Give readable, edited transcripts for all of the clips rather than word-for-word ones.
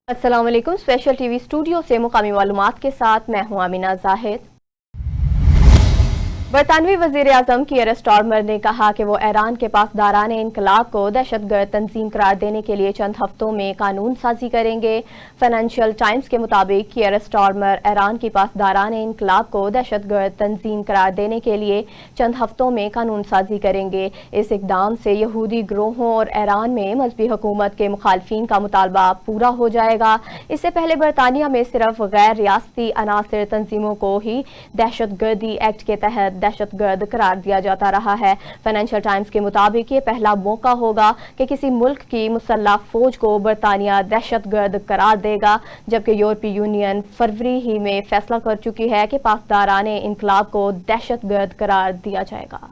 अस्सलाम वालेकुम। Special TV studio से मुकामी मालूमात के साथ मैं हूं आमिना जाहिद। बरतानवी वजीर आजम कीयर स्टारमर ने कहा कि वो ईरान के पासदारान इनकलाब को दहशतगर्द तंजीम करार देने के लिए चंद हफ्तों में कानून साजी करेंगे। फाइनेंशियल टाइम्स के मुताबिक कीयर स्टारमर ईरान की पासदारान इनकलाब को दहशतगर्द तंजीम करार देने के लिए चंद हफ्तों में कानून साजी करेंगे। इस इकदाम से यहूदी ग्रोहों और ईरान में मजहबी हुकूमत के मुखालफिन का मुतालबा पूरा हो जाएगा। इससे पहले बरतानिया में सिर्फ गैर रियासती अनासर तंजीमों को ही दहशतगर्दी एक्ट के तहत दहशतगर्द करार दिया जाता रहा है। फाइनेंशियल टाइम्स के मुताबिक ये पहला मौका होगा कि किसी मुल्क की मुसल्लह फौज को बरतानिया दहशतगर्द करार देगा, जबकि यूरोपीय यूनियन फरवरी ही में फैसला कर चुकी है कि पासदाराने इनकलाब को दहशतगर्द करार दिया जाएगा।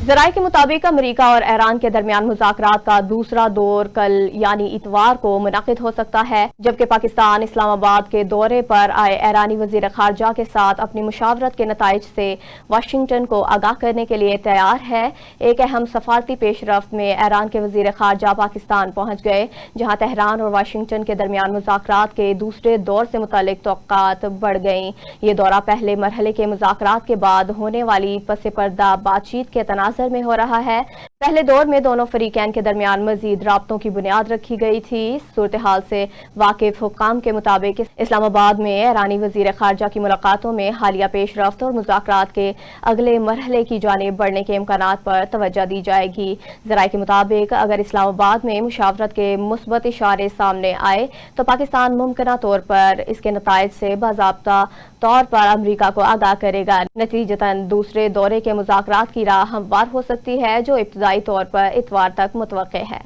ज़राए के मुताबिक अमरीका और ईरान के दरमियान मुज़ाकरात का दूसरा दौर कल यानी इतवार को मुनक़िद हो सकता है, जबकि पाकिस्तान इस्लामाबाद के दौरे पर आए ईरानी वज़ीर ख़ारजा के साथ अपनी मुशावरत के नताइज से वाशिंगटन को आगाह करने के लिए तैयार है। एक अहम सफारती पेशरफ्त में ईरान के वज़ीर ख़ारजा पाकिस्तान पहुँच गए, जहाँ तेहरान और वाशिंगटन के दरमियान मुज़ाकरात के दूसरे दौर से मुतालिक तौक़्क़ात बढ़ गईं। ये दौरा पहले मरहले के मुज़ाकरात के बाद होने वाली पस पर्दा बातचीत के तनाज़ुर में हो रहा है। पहले दौर में दोनों फरीकैन के दरमियान मजीद राब्तों की बुनियाद रखी गई थी। सूरत हाल से वाकिफ हुक्काम के मुताबिक इस्लामाबाद में ईरानी वजीर खारजा की मुलाकातों में हालिया पेशरफ्त और मुज़ाकरात के अगले मरहले की जानिब बढ़ने के इम्कानात पर तवज्जो दी जाएगी। ज़राए के मुताबिक अगर इस्लामाबाद में मुशावरत के मुस्बत इशारे सामने आए तो पाकिस्तान मुमकिना तौर पर इसके नताइज से बाज़ाब्ता तौर पर अमरीका को आगाह करेगा। नतीजतन दूसरे दौरे के मुज़ाकरात की राह हमवार हो सकती है, जो इब्तदाई तौर पर इतवार तक मुतवक्के है।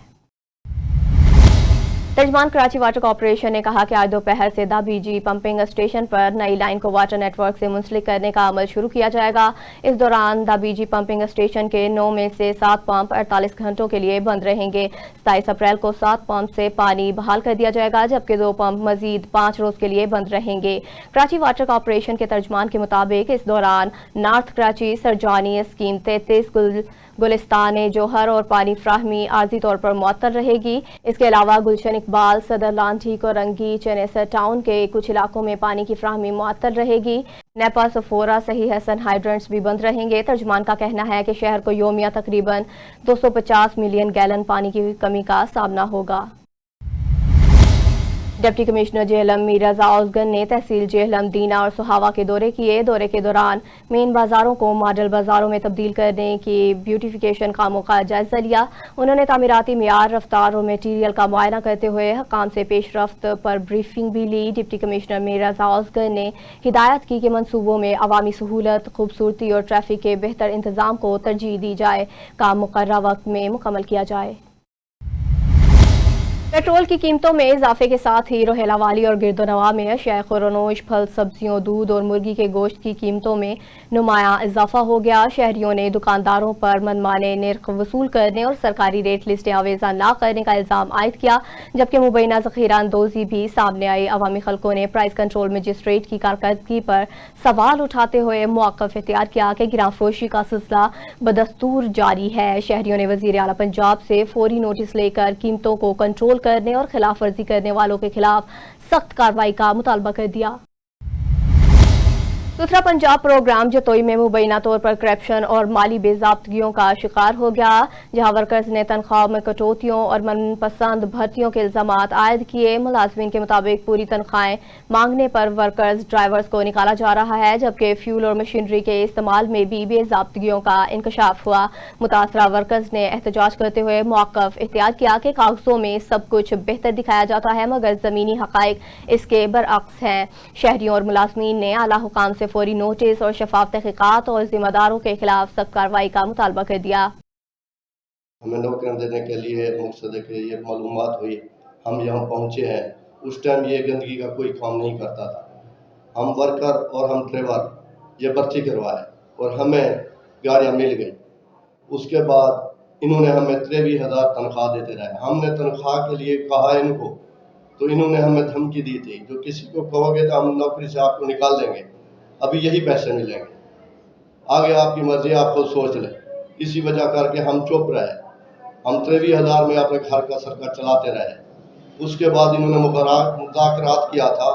तर्जमान कराची वाटर कॉर्पोरेशन ने कहा कि आज दोपहर से दा बीजी पंपिंग स्टेशन पर नई लाइन को वाटर नेटवर्क से मुंसलिक करने का अमल शुरू किया जाएगा। इस दौरान दा बीजी पंपिंग स्टेशन के 9 में से 7 पंप 48 घंटों के लिए बंद रहेंगे। 27 अप्रैल को 7 पंप से पानी बहाल कर दिया जाएगा, जबकि 2 पंप मजीद 5 रोज के लिए बंद रहेंगे। कराची वाटर कॉर्पोरेशन के तर्जमान के मुताबिक इस दौरान नॉर्थ कराची सरजानी स्कीम 33 गुलिस्तान जोहर और पानी फ्राहमी आर्जी तौर पर मुअत्तल रहेगी। इसके अलावा गुलशन इकबाल, सदर लांठी, कोरंगी, चनेसर टाउन के कुछ इलाकों में पानी की फ्राहमी मुअत्तल रहेगी। नेपा, सफोरा, सही हसन हाइड्रेंट्स भी बंद रहेंगे। तर्जुमान का कहना है कि शहर को योमिया तकरीबन 250 मिलियन गैलन पानी की कमी का सामना होगा। डिप्टी कमिश्नर जेहलम मीर रजा औसगन ने तहसील जेहलम, दीना और सुहावा के दौरे किए। दौरे के दौरान मेन बाजारों को मॉडल बाजारों में तब्दील करने की ब्यूटिफिकेशन कामों का जायजा लिया। उन्होंने तामीराती मियार, रफ्तार और मटीरियल का मुआयना करते हुए हकाम से पेशरफ्त पर ब्रीफिंग भी ली। डिप्टी कमिश्नर मीर रजा औसगन ने हिदायत की कि मनसूबों में अवामी सहूलत, खूबसूरती और ट्रैफिक के बेहतर इंतजाम को तरजीह दी जाए। काम मुकर्रर वक्त में मुकम्मल किया जाए। पेट्रोल की कीमतों में इजाफे के साथ ही रोहेला वाली और गिरदोनवा में अशिया खुरनोश, फल, सब्जियों, दूध और मुर्गी के गोश्त की कीमतों में नुमाया इजाफा हो गया। शहरियों ने दुकानदारों पर मनमाने निर्ख वसूल करने और सरकारी रेट लिस्टें आवेजा न करने का इल्जाम आयद किया, जबकि मुबैना ज़ख़ीरा अंदोज़ी भी सामने आई। अवामी खल्कों ने प्राइस कंट्रोल मजिस्ट्रेट की कारकर्दगी पर सवाल उठाते हुए मौक़िफ़ इख्तियार किया कि गिरां फरोशी का सिलसिला बदस्तूर जारी है। शहरियों ने वज़ीर आला पंजाब से फौरी नोटिस लेकर कीमतों को कंट्रोल करने और खिलाफ वर्जी करने वालों के खिलाफ सख्त कार्रवाई का मुतालबा कर दिया। सुथरा पंजाब प्रोग्राम जतोई में मुबैना तौर पर करप्शन और माली बेज़ाब्तगियों का शिकार हो गया, जहां वर्कर्स ने तनख्वाह में कटौतियों और मनपसंद भर्तियों के इल्जाम आयद किए। मुलाजमीन के मुताबिक पूरी तनख्वाहें मांगने पर वर्कर्स ड्राइवर्स को निकाला जा रहा है, जबकि फ्यूल और मशीनरी के इस्तेमाल में भी बेज़ाब्तगियों का इंकशाफ हुआ। मुतासरा वर्कर्स ने एहतजाज करते हुए मौक़िफ़ इख्तियार किया कि कागजों में सब कुछ बेहतर दिखाया जाता है, मगर ज़मीनी हक़ाइक़ इसके बरअक्स हैं। शहरियों और मुलाजमीन ने आला हुकाम से फौरी नोटिस और शफाफ तहक़ीक़ात और जिम्मेदारों के खिलाफ सख्त कार्रवाई का मुतालबा कर दिया। हमें नौकरियां देने के लिए मकसद है कि ये मालूमात हुई, हम यहाँ पहुँचे हैं। उस टाइम ये गंदगी का कोई काम नहीं करता था। हम वर्कर और हम ड्राइवर ये पर्ची करवाए और हमें गाड़ियाँ मिल गई। उसके बाद इन्होंने हमें 23,000 तनख्वाह देते रहे। हमने तनख्वाह के लिए कहा इनको, तो इन्होंने हमें धमकी दी थी, जो किसी को कहोगे तो हम नौकरी से आपको निकाल देंगे, अभी यही पैसे मिलेंगे, आगे आपकी मर्जी, आप खुद सोच लें। इसी वजह करके हम चुप रहे। हम 23,000 में अपने घर का सर्कल चलाते रहे। اس کے بعد انہوں نے مذاکرات کیا تھا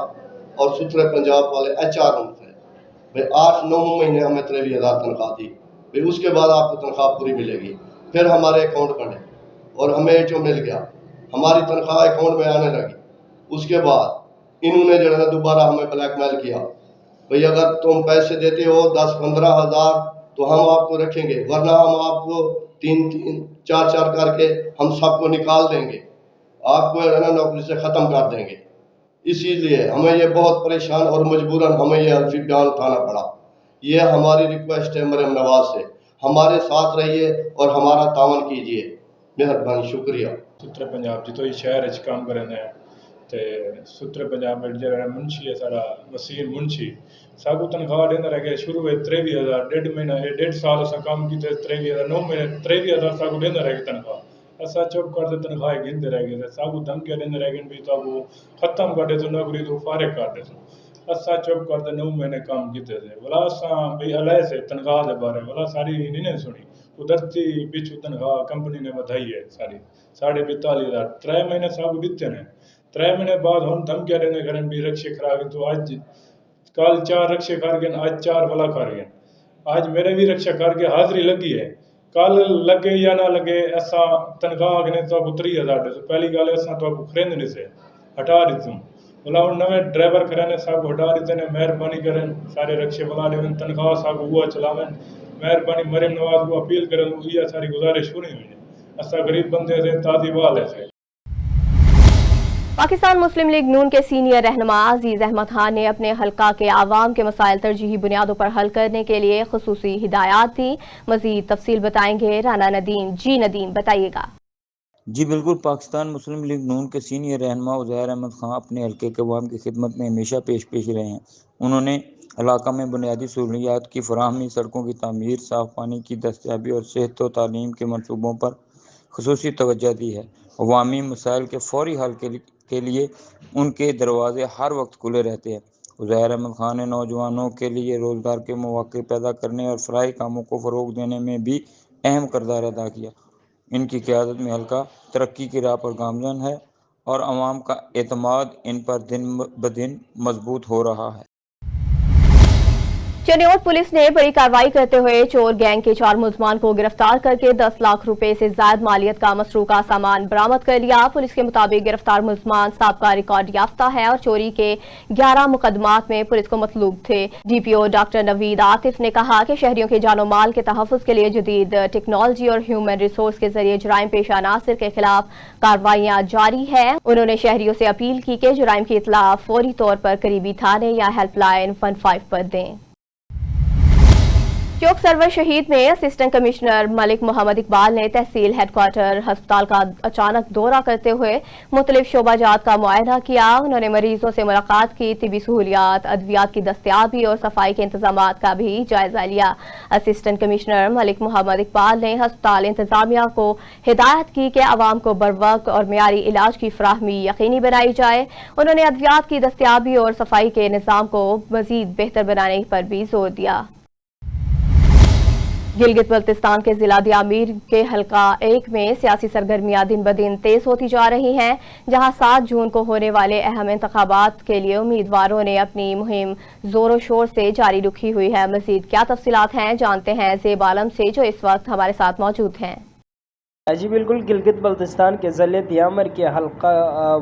اور سترے پنجاب والے HR سے بھائی 8-9 مہینے ہمیں 23,000 تنخواہ دی، پھر اس کے بعد آپ کو تنخواہ پوری ملے گی، پھر ہمارے اکاؤنٹ بنے اور ہمیں جو مل گیا ہماری تنخواہ اکاؤنٹ میں آنے لگی۔ اس کے بعد انہوں نے جو ہے دوبارہ ہمیں بلیک میل کیا، بھئی اگر تم پیسے دیتے ہو 10-15 ہزار تو ہم آپ کو رکھیں گے، ورنہ ہم آپ کو 3-4 کر کے ہم سب کو نکال دیں گے، آپ کو نوکری سے ختم کر دیں گے۔ اسی لیے ہمیں یہ بہت پریشان اور مجبوراً ہمیں یہ حلفی بیان اٹھانا پڑا۔ یہ ہماری ریکویسٹ ہے مریم نواز سے، ہمارے ساتھ رہیے اور ہمارا تعاون کیجیے، مہربانی، شکریہ۔ سترے پنجاب جتوں شہر کام کرنے ہیں تے سترے پنجاب میں جڑا منشی ہے سارا وسیم منشی ساگو تنخواہ دیندا رہ گیا شروع میں 23,000 ڈیڑھ سال اسا کام کیتے 23,000 9 مہینے 23,000 ساگو دیندا رہ گیا تنخواہ۔ اسا چپ کر دے تنخواہ گھندے رہ گئے ساگو دھمکیاں دیندے رہ گئے بھی تو ختم کر دے تو نوکری تو فارغ کر دے تو اسا چپ کر دے 9 مہینے کام کیتے تھے ولا اسا بھی علیہ سے تنخواہ دے بارے ولا ساری نہیں سنی قدرتی بچ تنخواہ کمپنی نے بدائی ہے ساری 42,500 3 مہینے ساگو دیتے ہیں 3 مہینے بعد ہم دھمکیاں دیندے کرن بھی رکشے کھا گئے تو اج کل 4 رکشے کھا گئے آج 4 بلا کھا گئے آج میرے بھی رکشا کر کے حاضری لگی ہے کل لگے یا نہ لگے ایسا تنخواہ آگنے تو 3,000 دے تو پہلی گل ایسا تو خرید نہیں سے ہٹا دیتوں بلا ہوں نویں ڈرائیور کرانے ساگو ہٹا دیتے ہیں مہربانی کریں سارے رکشے بلا دیں تنخواہ ساگو ہوا چلاویں مہربانی مریم نواز کو اپیل کریں یہ ساری گزارش ہونی ہوئی ایسا غریب بندے سے تازی وال ہے۔ پاکستان مسلم لیگ نون کے سینئر رہنما عزیز احمد خان نے اپنے حلقہ کے عوام کے مسائل ترجیحی بنیادوں پر حل کرنے کے لیے خصوصی ہدایات دی۔ مزید تفصیل بتائیں گے رانا ندیم۔ جی ندیم بتائیے گا۔ جی بالکل، پاکستان مسلم لیگ نون کے سینئر رہنما عزیر احمد خان اپنے حلقے کے عوام کی خدمت میں ہمیشہ پیش رہے ہیں۔ انہوں نے علاقہ میں بنیادی سہولیات کی فراہمی، سڑکوں کی تعمیر، صاف پانی کی دستیابی اور صحت و تعلیم کے منصوبوں پر خصوصی توجہ دی ہے۔ عوامی مسائل کے فوری حل کے لیے ان کے دروازے ہر وقت کھلے رہتے ہیں۔ عزیر احمد خان نے نوجوانوں کے لیے روزگار کے مواقع پیدا کرنے اور فلاحی کاموں کو فروغ دینے میں بھی اہم کردار ادا کیا۔ ان کی قیادت میں حلقہ ترقی کی راہ پر گامزن ہے اور عوام کا اعتماد ان پر دن بدن مضبوط ہو رہا ہے۔ چنیوٹ پولیس نے بڑی کارروائی کرتے ہوئے چور گینگ کے 4 ملزمان کو گرفتار کر کے 10 لاکھ روپے سے زائد مالیت کا مسروقہ سامان برآمد کر لیا۔ پولیس کے مطابق گرفتار ملزمان سابقہ ریکارڈ یافتہ ہے اور چوری کے 11 مقدمات میں پولیس کو مطلوب تھے۔ DPO ڈاکٹر نوید عاطف نے کہا کہ شہریوں کے جان و مال کے تحفظ کے لیے جدید ٹیکنالوجی اور ہیومن ریسورس کے ذریعے جرائم پیشہ عناصر کے خلاف کارروائیاں جاری ہیں۔ انہوں نے شہریوں سے اپیل کی کہ جرائم کی اطلاع فوری طور پر قریبی تھانے یا ہیلپ لائن 15 پر دیں۔ چوک سرور شہید میں اسسٹنٹ کمشنر ملک محمد اقبال نے تحصیل ہیڈ کوارٹر ہسپتال کا اچانک دورہ کرتے ہوئے مختلف شعبہ جات کا معائنہ کیا۔ انہوں نے مریضوں سے ملاقات کی، طبی سہولیات، ادویات کی دستیابی اور صفائی کے انتظامات کا بھی جائزہ لیا۔ اسسٹنٹ کمشنر ملک محمد اقبال نے ہسپتال انتظامیہ کو ہدایت کی کہ عوام کو بروقت اور معیاری علاج کی فراہمی یقینی بنائی جائے۔ انہوں نے ادویات کی دستیابی اور صفائی کے نظام کو مزید بہتر بنانے پر بھی زور دیا۔ گلگت بلتستان کے ضلع دیامیر کے حلقہ 1 میں سیاسی سرگرمیاں دن بدن تیز ہوتی جا رہی ہیں، جہاں 7 جون کو ہونے والے اہم انتخابات کے لیے امیدواروں نے اپنی مہم زور و شور سے جاری رکھی ہوئی ہے۔ مزید کیا تفصیلات ہیں جانتے ہیں زیب عالم سے، جو اس وقت ہمارے ساتھ موجود ہیں۔ جی بالکل، گلگت بلتستان کے ضلع دیامر کے حلقہ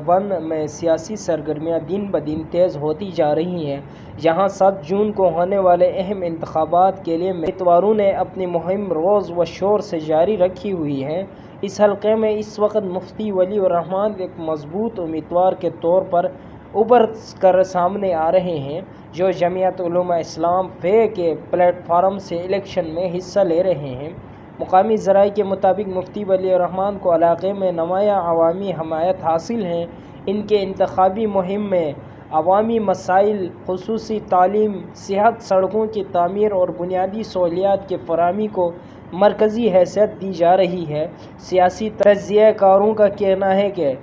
1 میں سیاسی سرگرمیاں دن بدن تیز ہوتی جا رہی ہیں، جہاں 7 جون کو ہونے والے اہم انتخابات کے لیے امیدواروں نے اپنی مہم روز و شور سے جاری رکھی ہوئی ہے۔ اس حلقے میں اس وقت مفتی ولی الرحمان ایک مضبوط امیدوار کے طور پر ابھر کر سامنے آ رہے ہیں، جو جمعیت علماء اسلام فے کے پلیٹ فارم سے الیکشن میں حصہ لے رہے ہیں۔ مقامی ذرائع کے مطابق مفتی ولی الرحمان کو علاقے میں نمایاں عوامی حمایت حاصل ہے۔ ان کے انتخابی مہم میں عوامی مسائل، خصوصی تعلیم، صحت، سڑکوں کی تعمیر اور بنیادی سہولیات کی فراہمی کو مرکزی حیثیت دی جا رہی ہے۔ سیاسی تجزیہ کاروں کا کہنا ہے کہ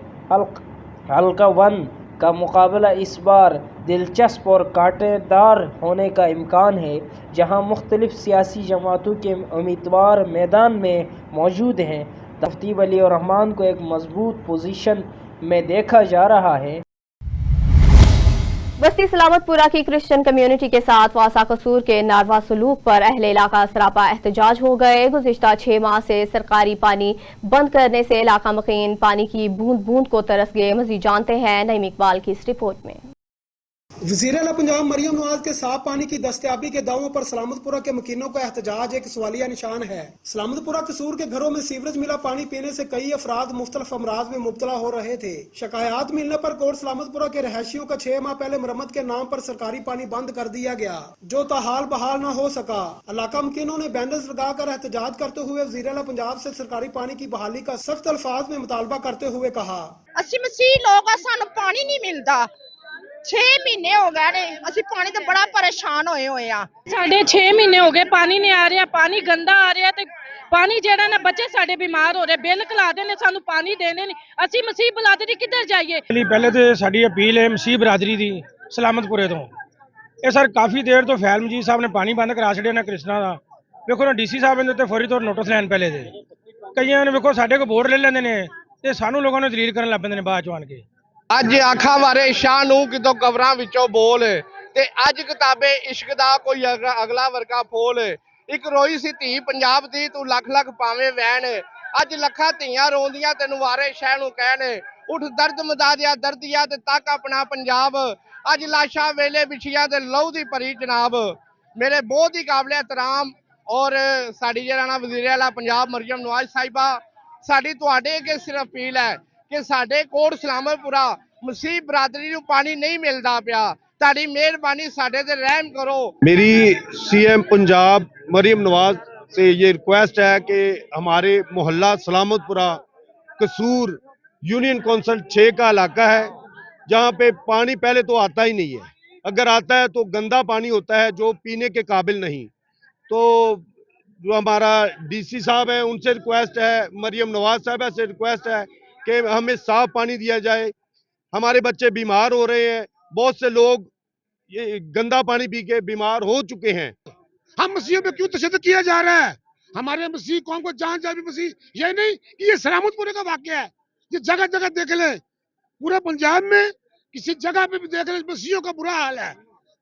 حلقہ 1 کا مقابلہ اس بار دلچسپ اور کانٹے دار ہونے کا امکان ہے، جہاں مختلف سیاسی جماعتوں کے امیدوار میدان میں موجود ہیں۔ مفتی ولی الرحمان کو ایک مضبوط پوزیشن में देखा जा रहा है। बस्ती सलामतपुरा की क्रिश्चियन कम्युनिटी के साथ वासा कसूर के नारवा सलूक पर अहले इलाका सरापा एहतजाज हो गए। गुज़िश्ता 6 माह से सरकारी पानी बंद करने से इलाका मकीन पानी की बूंद बूंद को तरस गए। मज़ीद जानते हैं नईम इकबाल की इस रिपोर्ट में। वज़ीर आला पंजाब मरियम नवाज के साफ पानी की दस्तयाबी के दावों पर सलामतपुरा के मकीनों का एहतजाज एक सवालिया निशान है। सलामतपुरा कसूर के घरों में सीवरेज मिला पानी पीने से कई अफराद मुख्तलिफ अमराज में मुब्तला हो रहे थे। शिकायत मिलने पर कोट सलामतपुरा के रहायशियों का 6 माह पहले मरम्मत के नाम पर सरकारी पानी बंद कर दिया गया, जो ताहाल बहाल न हो सका। इलाका मकीनों ने बैनर्स लगाकर एहतजाज करते हुए वज़ीर आला पंजाब से सरकारी पानी की बहाली का सख्त अल्फाज में मुतालबा करते हुए कहा, ਅਸੀਂ ਮਸੀਹ ਲੋਕ ਆ, ਸਾਨੂੰ ਪਾਣੀ ਨਹੀਂ ਮਿਲਦਾ। 6 ਮਹੀਨੇ ਹੋ ਗਏ ਨੇ, ਅਸੀਂ ਪਾਣੀ ਤੋਂ ਬੜਾ ਪਰੇਸ਼ਾਨ ਹੋਏ ਆ। ਸਾਡੇ 6 ਮਹੀਨੇ ਹੋ ਗਏ ਪਾਣੀ ਨਹੀਂ ਆ ਰਿਹਾ, ਪਾਣੀ ਗੰਦਾ ਆ ਰਿਹਾ ਤੇ ਪਾਣੀ ਜਿਹੜਾ ਨਾ ਬੱਚੇ ਸਾਡੇ ਬਿਮਾਰ ਹੋ ਰਹੇ, ਬਿੱਲ ਖਲਾਦੇ ਨੇ, ਸਾਨੂੰ ਪਾਣੀ ਦੇਣੇ ਨਹੀਂ। ਅਸੀਂ ਮਸੀਹ ਬਰਾਦਰੀ ਕਿੱਧਰ ਜਾਈਏ? ਪਹਿਲੇ ਤੇ ਸਾਡੀ ਅਪੀਲ ਹੈ ਮਸੀਹ ਬਰਾਦਰੀ ਦੀ ਸਲਾਮਤਪੁਰੇ ਤੋਂ। ਇਹ ਸਰ ਕਾਫੀ ਦੇਰ ਤੋਂ ਫੈਲ ਮਜੀਦ ਸਾਹਿਬ ਨੇ ਪਾਣੀ ਬੰਦ ਕਰਾ ਛੱਡਿਆ ਨਾ ਕ੍ਰਿਸ਼ਨਾ ਦਾ। ਵੇਖੋ ਨਾ ਡੀਸੀ ਸਾਹਿਬ ਇਹਦੇ ਉੱਤੇ ਫੌਰੀ ਤੌਰ ਨੋਟਿਸ ਲੈਣ ਪਹਿਲੇ ਦੇ ਕਈਆਂ ਨੇ ਵੇਖੋ ਸਾਡੇ ਕੋਲ ਬੋਰ ਲੈ ਲੈਂਦੇ ਨੇ ਤੇ ਸਾਨੂੰ ਲੋਕਾਂ ਨੂੰ ਦਲੀਲ ਕਰਨ ਲੱਗ ਪੈਂਦੇ ਨੇ ਬਾਅਦ ਚੋਂ ਆਣ ਕੇ। ਅੱਜ ਆਖਾਂ ਵਾਰੇ ਸ਼ਾਹ ਨੂੰ ਕਿਤੋਂ ਕਬਰਾਂ ਵਿੱਚੋਂ ਬੋਲ ਤੇ ਅੱਜ ਕਿਤਾਬੇ ਇਸ਼ਕ ਦਾ ਕੋਈ ਅਗਲਾ ਵਰਗਾ ਫੋਲ। ਇੱਕ ਰੋਈ ਸੀ ਧੀ ਪੰਜਾਬ ਦੀ ਤੂੰ ਲੱਖ ਲੱਖ ਪਾਵੇਂ ਵੈਣ, ਅੱਜ ਲੱਖਾਂ ਧੀਆਂ ਰੋਂਦੀਆਂ ਤੈਨੂੰ ਵਾਰੇ ਸ਼ਾਹ ਨੂੰ ਕਹਿਣ। ਉੱਠ ਦਰਦ ਮਦਾ ਦਿਆ ਦਰਦੀਆ ਤੇ ਤੱਕ ਆਪਣਾ ਪੰਜਾਬ, ਅੱਜ ਲਾਸ਼ਾਂ ਵੇਲੇ ਵਿਛੀਆਂ ਤੇ ਲਹੂ ਦੀ ਭਰੀ ਜਨਾਬ। ਮੇਰੇ ਬਹੁਤ ਹੀ ਕਾਬਲੇ ਇਤਰਾਮ ਔਰ ਸਾਡੀ ਜਿਹੜਾ ਨਾ ਵਜ਼ੀਰ ਆਲਾ ਪੰਜਾਬ ਮਰੀਮ ਨਵਾਜ਼ ਸਾਹਿਬਾ, ਸਾਡੀ ਤੁਹਾਡੇ ਅੱਗੇ ਸਿਰਫ ਅਪੀਲ ਹੈ ਕਿ ਸਾਡੇ ਕੋਟ ਸਲਾਮਤਪੁਰਾ ਮਸੀਹ ਬਰਾਦਰੀ ਨੂੰ ਪਾਣੀ नहीं मिलता ਪਿਆ, ਤੁਹਾਡੀ ਮਿਹਰਬਾਨੀ ਸਾਡੇ ਤੇ रहम करो। मेरी सीएम पंजाब मरियम नवाज से ये रिक्वेस्ट है कि हमारे मोहल्ला सलामतपुरा कसूर यूनियन काउंसिल 6 का इलाका है, जहाँ पे पानी पहले तो आता ही नहीं है, अगर आता है तो गंदा पानी होता है जो पीने के काबिल नहीं। तो जो हमारा डीसी साहब है उनसे रिक्वेस्ट है, मरियम नवाज साहब से रिक्वेस्ट है कि हमें साफ पानी दिया जाए। हमारे बच्चे बीमार हो रहे हैं, बहुत से लोग ये गंदा पानी पी के बीमार हो चुके हैं। हम मसीहों पे क्यों तशद्दुद किया जा रहा है? हमारे मसीह कौम को जान जाए भी मसीह ये नहीं कि ये सलामतपुरे का वाकया है। ये जगह जगह देख ले, पूरे पंजाब में किसी जगह पे भी देख ले मसीहों का बुरा हाल है,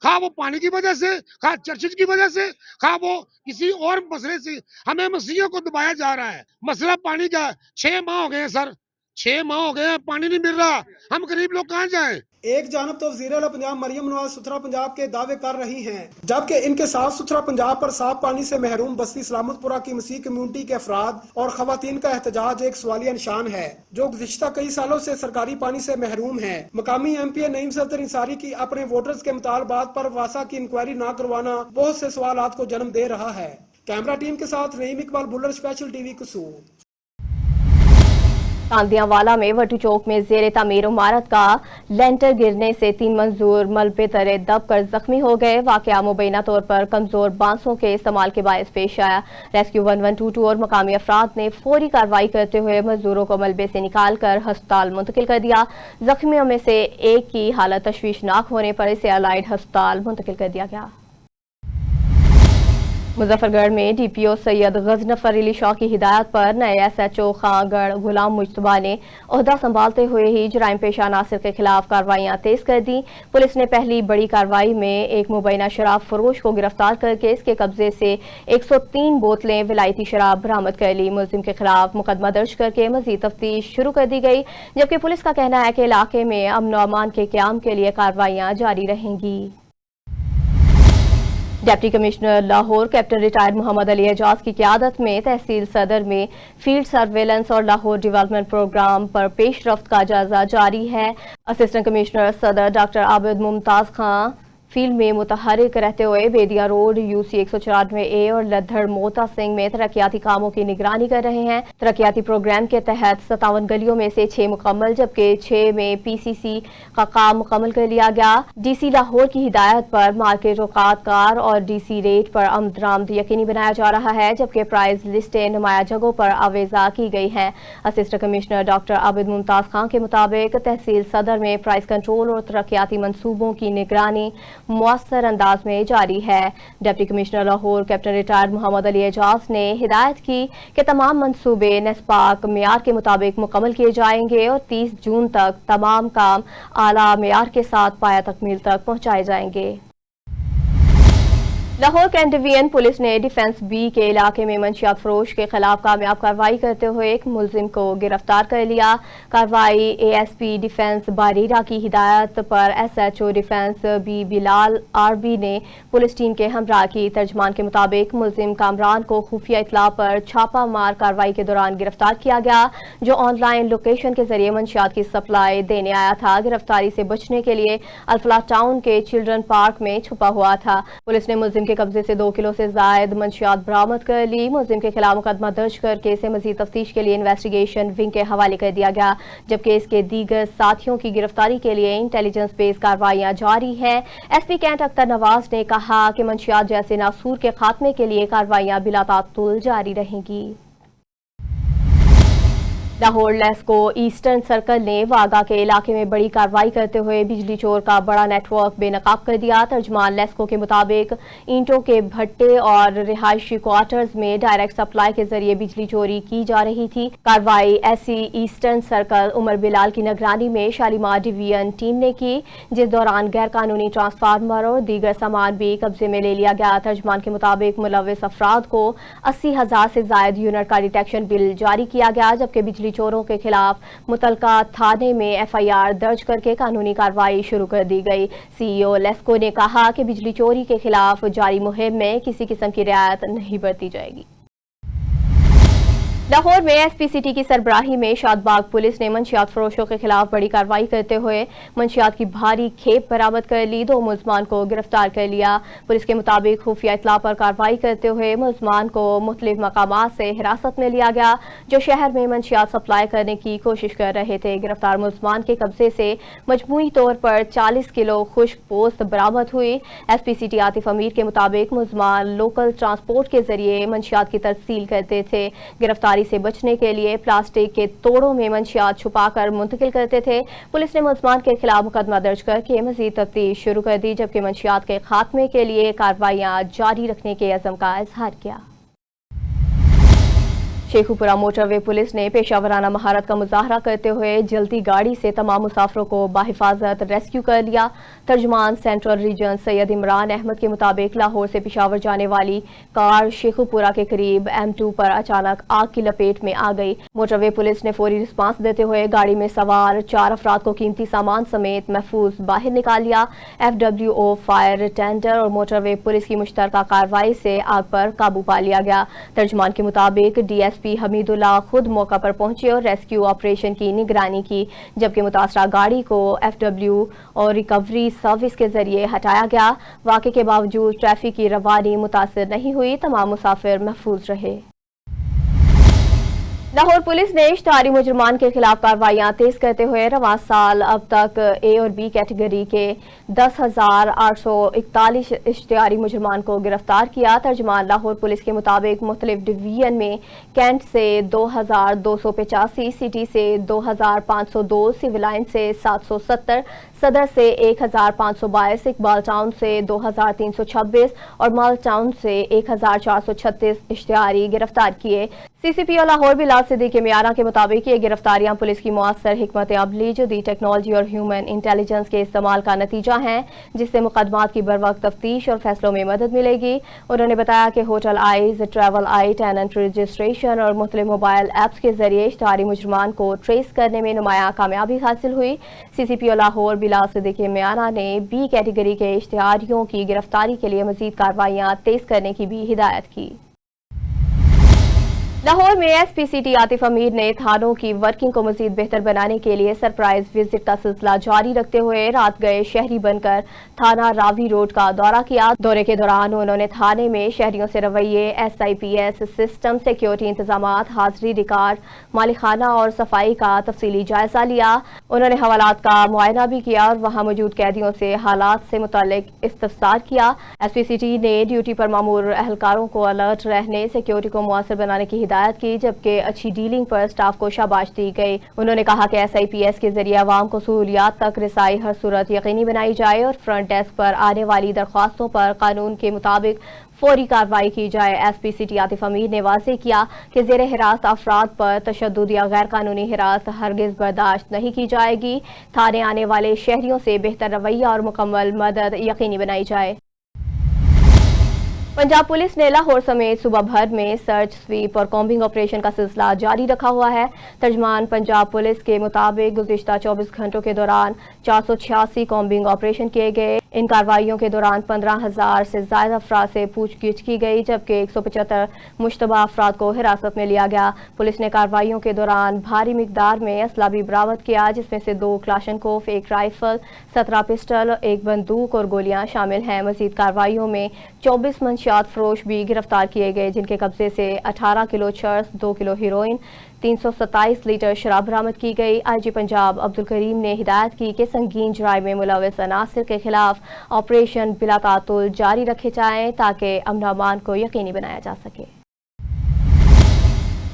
खा वो पानी की वजह से, खा चर्चिज की वजह से, खा वो किसी और मसले से। हमें मसीहों को दबाया जा रहा है। मसला पानी का 6 माह हो गए हैं सर, 6 माह हो गए हैं, पानी नहीं मिल रहा, हम गरीब लोग कहाँ जाएं? एक जानब तो वज़ीर आला पंजाब मरियम नवाज सुथरा पंजाब के दावे कर रही हैं, जबकि इनके साफ सुथरा पंजाब पर साफ पानी से महरूम बस्ती सलामतपुरा की मसीह कम्युनिटी के अफराद और खवातीन का एहतजाज एक सवालिया निशान है, जो गुज़िश्ता कई सालों से सरकारी पानी से महरूम है। मकामी MP नईम सफदर इंसारी की अपने वोटर्स के मुतालबात पर वासा की इंक्वायरी न करवाना बहुत से सवालात को जन्म दे रहा है। कैमरा टीम के साथ नईम इकबाल बुल्लर, स्पेशल TV कसूर। कांदियावाला में वटू चौक में जेर तामीर इमारत का लेंटर गिरने से 3 मजदूर मलबे तले दब कर जख्मी हो गए। वाकया मुबैना तौर पर कमजोर बांसों के इस्तेमाल के बायस पेश आया। रेस्क्यू 1122 और मकामी अफराद ने फौरी कार्रवाई करते हुए मजदूरों को मलबे से निकाल कर अस्पताल मुंतकिल कर दिया। जख्मियों में से एक की हालत तशवीशनाक होने पर इसे अलाइड अस्पताल मुंतकिल कर दिया गया। मुजफ्फरगढ़ में DPO सैयद गजनफर अली शाह की हिदायत पर नए SHO खांगढ़ गुलाम मुज्तबा ने ओहदा संभालते हुए ही जराइम पेशा नासिर के खिलाफ कार्रवाइयां तेज कर दी। पुलिस ने पहली बड़ी कार्रवाई में एक मुबैना शराब फरोश को गिरफ्तार करके इसके कब्जे से 103 बोतलें विलायती शराब बरामद कर ली। मुलजिम के खिलाफ मुकदमा दर्ज करके मजीद तफ्तीश शुरू कर दी गई, जबकि पुलिस का कहना है कि इलाके में अमन और अमान के क्याम के लिए कार्रवाइयां जारी रहेंगी। Deputy commissioner Lahore captain retired Mohammad Ali Ejaz की क़यादत में तहसील सदर में फील्ड सर्वेलेंस और लाहौर डेवलपमेंट प्रोग्राम पर पेशरफ्त का जायजा जारी है। असिस्टेंट कमिश्नर सदर डॉक्टर आबिद मुमताज़ खां फील्ड में मुतहरिक रहते हुए बेदिया रोड UC 194A और लद्दड़ मोता सिंह में तरक्याती कामों की निगरानी कर रहे हैं। तरक्याती प्रोग्राम के तहत 57 गलियों में से 6 मुकम्मल, जबकि 6 में PCC का काम मुकम्मल कर लिया गया। DC लाहौर की हिदायत पर मार्केट औकात कार और DC रेट पर आमद यकीनी बनाया जा रहा है, जबकि प्राइस लिस्टें नुमाया जगहों पर आवेजा की गई हैं। Assistant commissioner doctor Abid Mumtaz Khan के मुताबिक तहसील सदर में प्राइस कंट्रोल और तरक्याती मनसूबों की निगरानी, मौसर अंदाज में जारी है। Deputy commissioner Lahore captain retired Mohammad Ali Ejaz ने हिदायत की कि तमाम मंसूबे नेस्पाक मेयार के मुताबिक मुकम्मल किए जाएंगे और 30 जून तक तमाम काम आला मेयार के साथ पाया तकमील तक पहुंचाए जाएंगे। लाहौर कैंट डिवीजन पुलिस ने डिफेंस बी के इलाके में मंशियात फरोश के खिलाफ कामयाब कार्रवाई करते हुए एक मुलजिम को गिरफ्तार कर लिया। कार्रवाई एएसपी डिफेंस बारीरा की हिदायत पर एसएचओ डिफेंस बी बिलाल आरबी ने पुलिस टीम के हमरा की। तर्जमान के मुताबिक मुलजिम कामरान को खुफिया इतला पर छापा मार कार्रवाई के दौरान गिरफ्तार किया गया, जो ऑनलाइन लोकेशन के जरिए मंशियात की सप्लाई देने आया था। गिरफ्तारी से बचने के लिए अल्फला टाउन के चिल्ड्रन पार्क में छुपा हुआ था। पुलिस ने मुलजिम के कब्जे से 2 किलो से जायद मंशियात बरामद कर ली। मुलजिम के खिलाफ मुकदमा दर्ज करके इसे मजीद तफ्तीश के लिए इन्वेस्टिगेशन विंग के हवाले कर दिया गया, जबकि इसके दीगर साथियों की गिरफ्तारी के लिए इंटेलिजेंस बेस्ड कार्रवाइयां जारी हैं। एसपी कैंट अख्तर नवाज ने कहा कि मंशियात जैसे नासूर के खात्मे के लिए कार्रवाइयां बिला तातुल जारी रहेंगी। लाहौर लेस्को ईस्टर्न सर्कल ने वागा के इलाके में बड़ी कार्रवाई करते हुए बिजली चोर का बड़ा नेटवर्क बेनकाब कर दिया। तर्जमान लेस्को के मुताबिक ईंटों के भट्टे और रिहायशी क्वार्टर्स में डायरेक्ट सप्लाई के जरिए बिजली चोरी की जा रही थी। कार्रवाई ऐसी ईस्टर्न सर्कल उमर बिलाल की निगरानी में शालीमार डिवीजन टीम ने की, जिस दौरान गैर कानूनी ट्रांसफार्मर और दीगर सामान भी कब्जे में ले लिया गया। तर्जमान के मुताबिक मुलविस अफराद को 80,000 से जायद यूनिट का डिटेक्शन बिल जारी किया गया, जबकि बिजली चोरों के खिलाफ मुतलका थाने में एफआईआर दर्ज करके कानूनी कार्रवाई शुरू कर दी गई। सीईओ लेस्को ने कहा कि बिजली चोरी के खिलाफ जारी मुहिम में किसी किस्म की रियायत नहीं बरती जाएगी। लाहौर में एसपी सिटी की सरबराही में शादबाग पुलिस ने मंशियात फरोशों के खिलाफ बड़ी कार्रवाई करते हुए मंशियात की भारी खेप बरामद कर ली। 2 मुलजमान को गिरफ्तार कर लिया। पुलिस के मुताबिक खुफिया इतला पर कार्रवाई करते हुए मुलजमान को मुख्तलिफ मकामात से हिरासत में लिया गया, जो शहर में मंशियात सप्लाई करने की कोशिश कर रहे थे। गिरफ्तार मुलजमान के कब्जे से मजमूई तौर पर 40 किलो खुश्क पोस्त बरामद हुई। एसपी सिटी आतिफ अमीर के मुताबिक मुलजमान लोकल ट्रांसपोर्ट के जरिए मंशियात की तरसील करते थे। गिरफ्तारी से बचने के लिए प्लास्टिक के तोड़ों में मंशियात छुपाकर मुंतकिल करते थे। पुलिस ने मुलजमान के खिलाफ मुकदमा दर्ज करके मजीद तफ्तीश शुरू कर दी, जबकि मंशियात के खात्मे के लिए कार्रवाइयां जारी रखने के अज़म का इजहार किया। शेखुपुरा मोटरवे पुलिस ने पेशावराना महारत का मुजाहरा करते हुए जल्दी गाड़ी से तमाम मुसाफिरों को बाहिफाजत रेस्क्यू कर लिया। तर्जमान सेंट्रल रीजन सैयद इमरान अहमद के मुताबिक लाहौर से पेशावर जाने वाली कार शेखुपुरा के करीब M2 पर अचानक आग की लपेट में आ गई। मोटरवे पुलिस ने फौरी रिस्पांस देते हुए गाड़ी में सवार 4 अफराद को कीमती सामान समेत महफूज बाहर निकाल लिया। FWO फायर टेंडर और मोटरवे पुलिस की मुश्तरका कार्रवाई से आग पर काबू पा लिया गया। तर्जमान के मुताबिक DSP हमीदुल्लाह खुद मौका पर पहुंचे और रेस्क्यू ऑपरेशन की निगरानी की, जबकि मुतासरा गाड़ी को FW और रिकवरी सर्विस के जरिए हटाया गया। वाक़े के बावजूद ट्रैफिक की रवानी मुतासर नहीं हुई, तमाम मुसाफिर महफूज रहे। लाहौर पुलिस ने इश्तिहारी मुजरमान के खिलाफ कार्रवाइयां तेज करते हुए रवां साल अब तक A और B कैटेगरी के 10,841 इश्तिहारी मुजरमान को गिरफ्तार किया। तर्जमान लाहौर पुलिस के मुताबिक मुख्तलिफ डिवीजन में कैंट से 2,285, सिटी से 2,502, सिविल लाइन से 770, सदर से 1,522, इकबाल टाउन से 2,326 और माल टाउन से 1,436 इश्तिहारी गिरफ्तार किए। CCPO लाहौर बिलाल सिद्दीकी मियाना के मुताबिक ये गिरफ्तारियां पुलिस की मुअस्सर हिकमत अमली, जदीद टेक्नोलॉजी और ह्यूमन इंटेलिजेंस के इस्तेमाल का नतीजा है, जिससे मुकदमात की बरवक्त तफ्तीश और फैसलों में मदद मिलेगी। उन्होंने बताया कि hotel eyes, travel eye, tenant registration और मुख्तलिफ मोबाइल ऐप्स के जरिए इश्तिहारी मुजरमान को ट्रेस करने में नुमाया कामयाबी हासिल हुई। CCPO लाहौर बिलाल सिद्दीकी मियाना ने B कैटेगरी के इश्तिहारियों की गिरफ्तारी के लिए मजीद कार्रवाइयां तेज करने की भी हिदायत की। लाहौर में एसपी सिटी आतिफ अमीर ने थानों की वर्किंग को मजीद बेहतर बनाने के लिए सरप्राइज विजिट का सिलसिला जारी रखते हुए रात गए शहरी बनकर थाना रावी रोड का दौरा किया। दौरे के दौरान उन्होंने थाने में शहरियों से रवैये, SIPS सिस्टम, सिक्योरिटी इंतजाम, हाजिरी रिकॉर्ड, मालिकाना और सफाई का तफसीली जायजा लिया। उन्होंने हवालात का मुआयना भी किया और वहां मौजूद कैदियों से हालात से मुतालिक इस्तफसार किया। एसपी सिटी ने ड्यूटी पर मामूर अहलकारों को अलर्ट रहने, सिक्योरिटी को मुअस्सर बनाने की ہدایت کی، جبکہ اچھی ڈیلنگ پر اسٹاف کو شاباش دی گئی۔ انہوں نے کہا کہ SIPS کے ذریعے عوام کو سہولیات تک رسائی ہر صورت یقینی بنائی جائے اور فرنٹ ڈیسک پر آنے والی درخواستوں پر قانون کے مطابق فوری کارروائی کی جائے۔ SP سٹی عاطف امیر نے واضح کیا کہ زیر حراست افراد پر تشدد یا غیر قانونی حراست ہرگز برداشت نہیں کی جائے گی۔ تھانے آنے والے شہریوں سے بہتر رویہ اور مکمل مدد یقینی بنائی جائے۔ پنجاب پولیس نے لاہور سمیت صوبہ بھر میں سرچ سویپ اور کومبنگ آپریشن کا سلسلہ جاری رکھا ہوا ہے۔ ترجمان پنجاب پولیس کے مطابق گزشتہ 24 گھنٹوں کے دوران 486 کومبنگ آپریشن کیے گئے۔ ان کارروائیوں کے دوران 15,000 سے زائد افراد سے پوچھ گچھ کی گئی، جبکہ 175 مشتبہ افراد کو حراست میں لیا گیا۔ پولیس نے کارروائیوں کے دوران بھاری مقدار میں اسلحہ بھی برآمد کیا، جس میں سے 2 کلاشنکوف، 1 رائفل، 17 پسٹل، 1 بندوق اور گولیاں شامل ہیں۔ مزید کارروائیوں میں 24 منشیات فروش بھی گرفتار کیے گئے، جن کے قبضے سے 18 کلو چرس، 2 کلو ہیروئن، 327 لیٹر شراب برآمد کی گئی۔ IG پنجاب عبدالکریم نے ہدایت کی کہ سنگین جرائم میں ملوث عناصر کے خلاف آپریشن بلا تعطل جاری رکھے جائیں تاکہ امن و امان کو یقینی بنایا جا سکے۔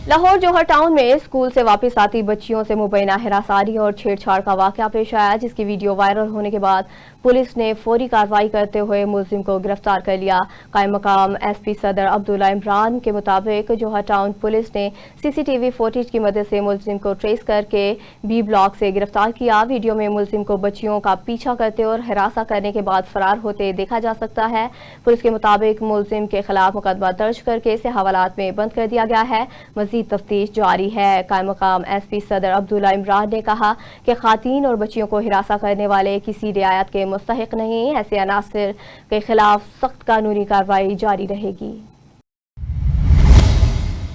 لاہور جوہر ٹاؤن میں اسکول سے واپس آتی بچیوں سے مبینہ ہراسانی اور چھیڑ چھاڑ کا واقعہ پیش آیا، جس کی ویڈیو وائرل ہونے کے بعد پولیس نے فوری کارروائی کرتے ہوئے ملزم کو گرفتار کر لیا۔ قائم مقام SP صدر عبداللہ عمران کے مطابق جوہر ٹاؤن پولیس نے CCTV فوٹیج کی مدد سے ملزم کو ٹریس کر کے B بلاک سے گرفتار کیا۔ ویڈیو میں ملزم کو بچیوں کا پیچھا کرتے اور ہراساں کرنے کے بعد فرار ہوتے دیکھا جا سکتا ہے۔ پولیس کے مطابق ملزم کے خلاف مقدمہ درج کر کے اسے حوالات میں بند کر دیا گیا ہے۔ مزید تفتیش جاری ہے۔ قائم مقام SP صدر عبداللہ عمران نے کہا کہ خواتین اور بچیوں کو ہراساں کرنے والے کسی رعایت کے مستحق نہیں، ایسے عناصر کے خلاف سخت قانونی کارروائی جاری رہے گی۔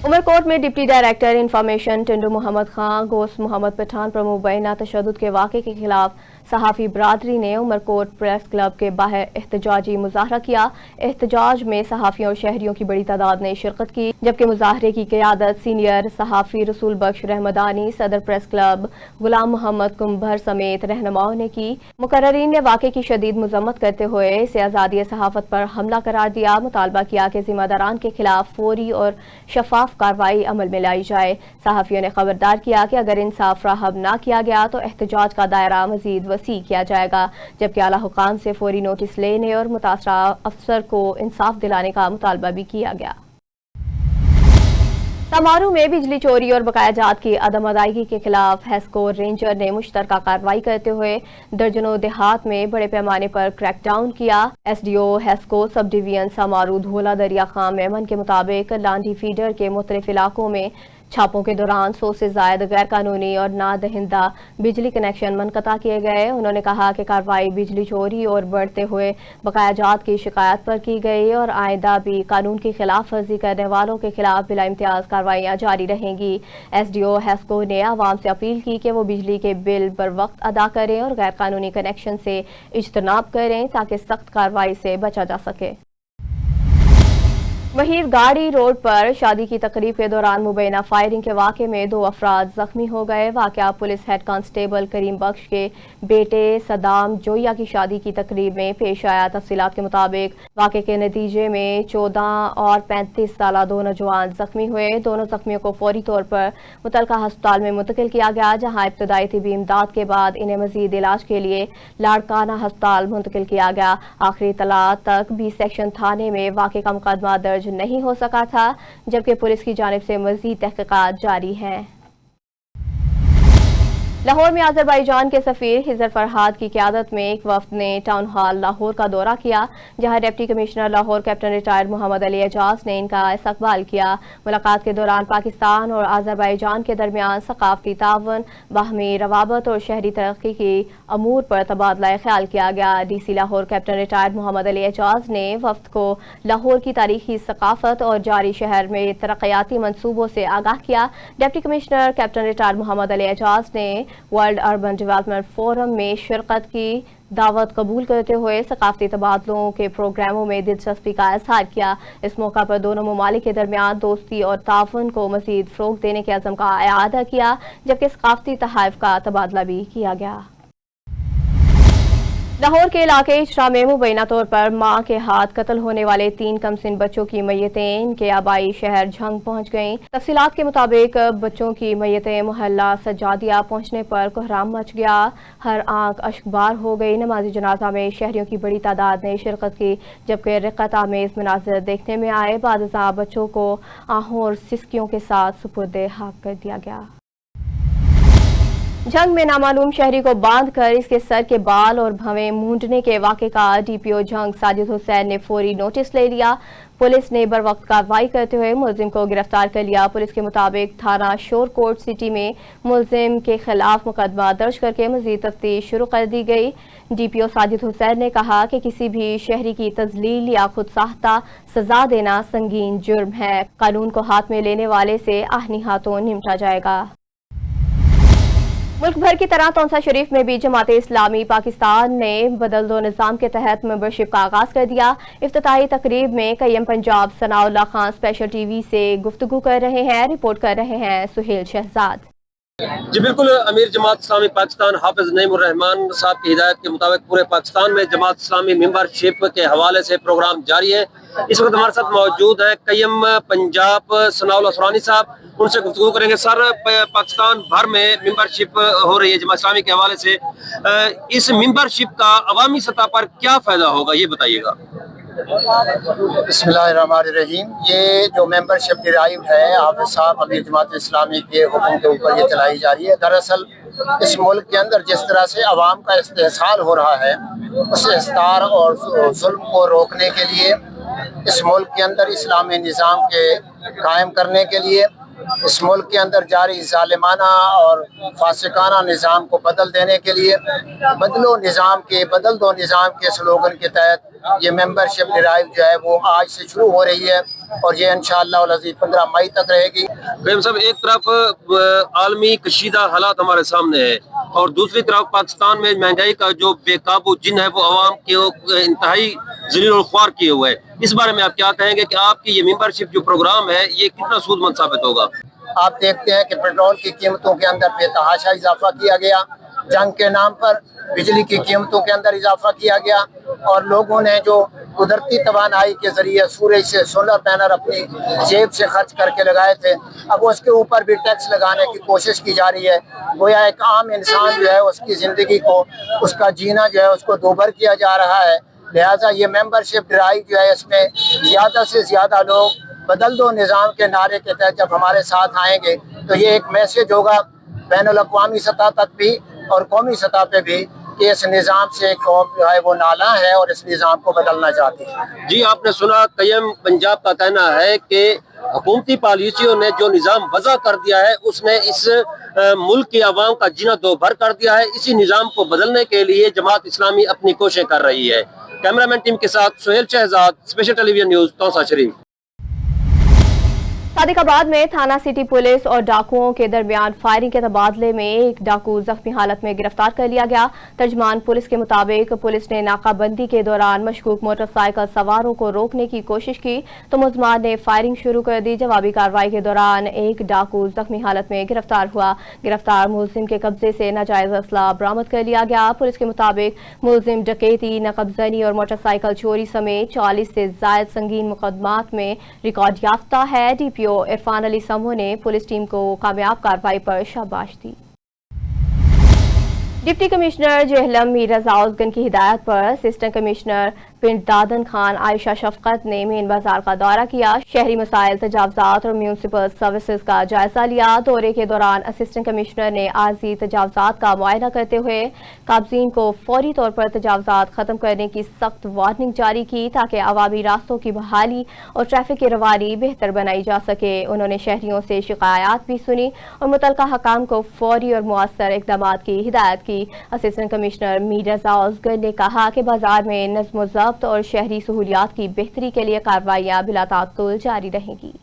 عمرکوٹ میں deputy director information Tando Muhammad Khan گوس محمد پٹھان پر مبینہ تشدد کے واقعے کے خلاف صحافی برادری نے عمرکوٹ پریس کلب کے باہر احتجاجی مظاہرہ کیا۔ احتجاج میں صحافیوں اور شہریوں کی بڑی تعداد نے شرکت کی، جبکہ مظاہرے کی قیادت سینئر صحافی رسول بخش رحمدانی، صدر پریس کلب غلام محمد کمبھر سمیت رہنماؤں نے کی۔ مقررین نے واقعے کی شدید مذمت کرتے ہوئے اسے آزادی صحافت پر حملہ قرار دیا، مطالبہ کیا کہ ذمہ داران کے خلاف فوری اور شفاف کارروائی عمل میں لائی جائے۔ صحافیوں نے خبردار کیا کہ اگر انصاف فراہم نہ کیا گیا تو احتجاج کا دائرہ مزید وسیع کیا جائے گا، جبکہ اعلیٰ حکام سے فوری نوٹس لینے اور متاثرہ افسر کو انصاف دلانے کا مطالبہ بھی کیا گیا۔ سمارو میں بجلی چوری اور بقایا جات کی عدم ادائیگی کے خلاف ہیسکو رینجر نے مشترکہ کارروائی کرتے ہوئے درجنوں دیہات میں بڑے پیمانے پر کریک ڈاؤن کیا۔ SDO ہیسکو سب ڈویژن سمارو دھولا دریا خان میمن کے مطابق لانڈی فیڈر کے مختلف علاقوں میں چھاپوں کے دوران 100 سے زائد غیر قانونی اور نادہندہ بجلی کنیکشن منقطع کیے گئے۔ انہوں نے کہا کہ کارروائی بجلی چوری اور بڑھتے ہوئے بقایا جات کی شکایات پر کی گئی اور آئندہ بھی قانون کی خلاف ورزی کرنے والوں کے خلاف بلا امتیاز کارروائیاں جاری رہیں گی۔ SDO ہیسکو نے عوام سے اپیل کی کہ وہ بجلی کے بل بر وقت ادا کریں اور غیر قانونی کنیکشن سے اجتناب کریں تاکہ سخت کارروائی سے بچا جا سکے۔ وہیں گاڑی روڈ پر شادی کی تقریب کے دوران مبینہ فائرنگ کے واقعے میں 2 افراد زخمی ہو گئے۔ واقعہ پولیس ہیڈ کانسٹیبل کریم بخش کے بیٹے صدام جویا کی شادی کی تقریب میں پیش آیا۔ تفصیلات کے مطابق واقعے کے نتیجے میں 14 اور 35 سالہ 2 نوجوان زخمی ہوئے۔ دونوں زخمیوں کو فوری طور پر متعلقہ ہسپتال میں منتقل کیا گیا، جہاں ابتدائی طبی امداد کے بعد انہیں مزید علاج کے لیے لاڑکانہ ہسپتال منتقل کیا گیا۔ آخری اطلاعات تک B سیکشن تھانے میں واقعے کا مقدمہ درج نہیں ہو سکا تھا، جبکہ پولیس کی جانب سے مزید تحقیقات جاری ہیں۔ لاہور میں آذربائیجان کے سفیر حضر فرحاد کی قیادت میں ایک وفد نے ٹاؤن ہال لاہور کا دورہ کیا، جہاں deputy commissioner Lahore captain retired Muhammad Ali Ijaz نے ان کا استقبال کیا۔ ملاقات کے دوران پاکستان اور آذربائیجان کے درمیان ثقافتی تعاون، باہمی روابط اور شہری ترقی کی امور پر تبادلہ خیال کیا گیا۔ DC Lahore captain retired Muhammad Ali Ijaz نے وفد کو لاہور کی تاریخی ثقافت اور جاری شہر میں ترقیاتی منصوبوں سے آگاہ کیا۔ Deputy commissioner captain retired Muhammad Ali Ijaz نے ورلڈ اربن ڈیولپمنٹ فورم میں شرکت کی دعوت قبول کرتے ہوئے ثقافتی تبادلوں کے پروگراموں میں دلچسپی کا اظہار کیا۔ اس موقع پر دونوں ممالک کے درمیان دوستی اور تعاون کو مزید فروغ دینے کے عزم کا اعادہ کیا، جبکہ ثقافتی تحائف کا تبادلہ بھی کیا گیا۔ लाहौर के इलाके इचरा में मुबैना तौर पर मां के हाथ कत्ल होने वाले 3 कमसिन बच्चों की मैयतें इनके आबाई शहर झंग पहुंच गईं। तफसीलात के मुताबिक बच्चों की मैयतें मोहल्ला सज्जादिया पहुंचने पर कोहराम मच गया। हर आंख अश्कबार हो गई। नमाजी जनाजा में शहरियों की बड़ी तादाद ने शिरकत की, जबकि रिक्कत आमेज मनाज़िर देखने में आए। बादशाह बच्चों को आहों और सिसकियों के साथ सुपुर्दे हाक कर दिया गया। झंग में नामालूम शहरी को बांध कर इसके सर के बाल और भवें मूंडने के वाक़े का डीपीओ झंग साजिद हुसैन ने फौरी नोटिस ले लिया। पुलिस ने बर वक्त कार्रवाई करते हुए मुलजिम को गिरफ्तार कर लिया। पुलिस के मुताबिक थाना शोरकोट सिटी में मुलजिम के खिलाफ मुकदमा दर्ज करके मजीद तफ्तीश शुरू कर दी गई। डीपीओ साजिद हुसैन ने कहा कि किसी भी शहरी की तजलील या खुद साख्ता सजा देना संगीन जुर्म है। कानून को हाथ में लेने वाले से आहनी हाथों निपटा जाएगा। मुल्क भर की तरह तौसा शरीफ में भी जमात इस्लामी पाकिस्तान ने बदल दो निज़ाम के तहत मेंबरशिप का आगाज कर दिया। इफ्तिताही तकरीब में कय्यम पंजाब सनाउल्लाह खान स्पेशल टीवी से गुफ्तगू कर रहे हैं। रिपोर्ट कर रहे हैं सुहेल शहजाद। जी बिल्कुल, अमीर जमात इस्लामी पाकिस्तान हाफिज नईमुर रहमान साहब की हिदायत के मुताबिक पूरे पाकिस्तान में जमात इस्लामी मेंबरशिप के हवाले से प्रोग्राम जारी है। इस वक्त हमारे साथ मौजूद हैं कय्यम पंजाब सनाउल्लाह सुरानी साहब, उनसे गुफ्तगू करेंगे। सर, पाकिस्तान भर में मेंबरशिप हो रही है जमात इस्लामी के हवाले से, इस मेंबरशिप का अवामी सतह पर क्या फ़ायदा होगा, ये बताइएगा। बिस्मिल्लाहिर्रहमानिर्रहीम। ये जो मेंबरशिप डिराइव है हाफिज साहब अमीर जमात इस्लामी के हुक्म के ऊपर ये चलाई जा रही है। दरअसल इस मुल्क के अंदर जिस तरह से अवाम का इस्तेहसाल हो रहा है, उस इस्तार और जुल्म को रोकने के लिए, इस मुल्क के अंदर इस्लामी निज़ाम के कायम करने के लिए, इस मुल्क के अंदर जारी जालिमाना और फासिकाना निज़ाम को बदल देने के लिए, बदल दो निज़ाम के स्लोगन के तहत ये मेंबरशिप ड्राइव जो है वो आज से शुरू हो रही है और ये इंशाअल्लाह 15 मई तक रहेगी। कय्यम साहब, एक तरफ आलमी कशीदा हालात हमारे सामने है और दूसरी तरफ पाकिस्तान में महंगाई का जो बेकाबू जिन है वो आवाम के इंतहाई ज़लील और ख्वार किए हुए है। इस बारे में आप क्या कहेंगे कि आपकी ये मेंबरशिप जो प्रोग्राम है ये कितना सूदमंद साबित होगा? आप देखते हैं कि पेट्रोल की कीमतों के अंदर बेतहाशा इजाफा किया गया, जंग के नाम पर बिजली की कीमतों के अंदर इजाफा किया गया और लोगों ने जो कुदरती तवानाई के जरिए सूरज से सोलर पैनल अपनी जेब से खर्च करके लगाए थे, अब उसके ऊपर भी टैक्स लगाने की कोशिश की जा रही है। गोया एक आम इंसान जो है उसकी ज़िंदगी को, उसका जीना जो है उसको दोभर किया जा रहा है। लिहाजा ये मेंबरशिप ड्राइव जो है इसमें ज़्यादा से ज़्यादा लोग बदल दो निज़ाम के नारे के तहत जब हमारे साथ आएंगे तो ये एक मैसेज होगा बैनुल अक़वामी सतह तक भी और कौमी सतह पे भी कि इस निज़ाम से कौम जो है वो नाला है और इस निज़ाम को बदलना चाहती है। जी, आपने सुना, कय्यम पंजाब का कहना है कि हुकूमती पॉलिसियों ने जो निज़ाम वज़ा कर दिया है उसने इस मुल्क के अवाम का जीना दोभर कर दिया है। इसी निज़ाम को बदलने के लिए जमात इस्लामी अपनी कोशिशें कर रही है। कैमरामैन टीम के साथ Suhail Shahzad, special television news, Taunsa Sharif. Sadiqabad में थाना सिटी पुलिस और डाकुओं के दरमियान फायरिंग के तबादले में एक डाकू जख्मी हालत में गिरफ्तार कर लिया गया। तर्जमान पुलिस के मुताबिक पुलिस ने नाकाबंदी के दौरान मशकूक मोटरसाइकिल सवारों को रोकने की कोशिश की तो मुलजमान ने फायरिंग शुरू कर दी। जवाबी कार्रवाई के दौरान एक डाकू जख्मी हालत में गिरफ्तार हुआ। गिरफ्तार मुलजिम के कब्जे से नाजायज असला बरामद कर लिया गया। पुलिस के मुताबिक मुलजिम डकैती, नकबजनी और मोटरसाइकिल चोरी समेत 40 से जायद संगीन मुकदमात में रिकॉर्ड याफ्ता है। डीपीओ इरफान अली समो ने पुलिस टीम को कामयाब कार्रवाई पर शाबाश दी। डिप्टी कमिश्नर जेहलम मीर रज़ा उज़गन की हिदायत पर असिस्टेंट कमिश्नर पिंड दादन खान आयशा शफकत ने मेन बाजार का दौरा किया। शहरी मसाइल, तजावजात और म्यूनसिपल सर्विसेज का जायजा लिया। दौरे के दौरान असिस्टेंट कमिश्नर ने आर्जी तजावजात का मुआयना करते हुए काबजीन को फौरी तौर पर तजावजात खत्म करने की सख्त वार्निंग जारी की ताकि अवामी रास्तों की बहाली और ट्रैफिक की रवानी बेहतर बनाई जा सके। उन्होंने शहरियों से शिकायत भी सुनी और मुतलका हकाम को फौरी और मुअस्सर इक़दाम की हिदायत की। असिस्टेंट कमिश्नर मीर रज़ा उज़गन ने कहा कि बाजार में नज़्म व ज़ब्त और शहरी सहूलियात की बेहतरी के लिए कार्रवाइयां बिला तात्तुल जारी रहेंगी।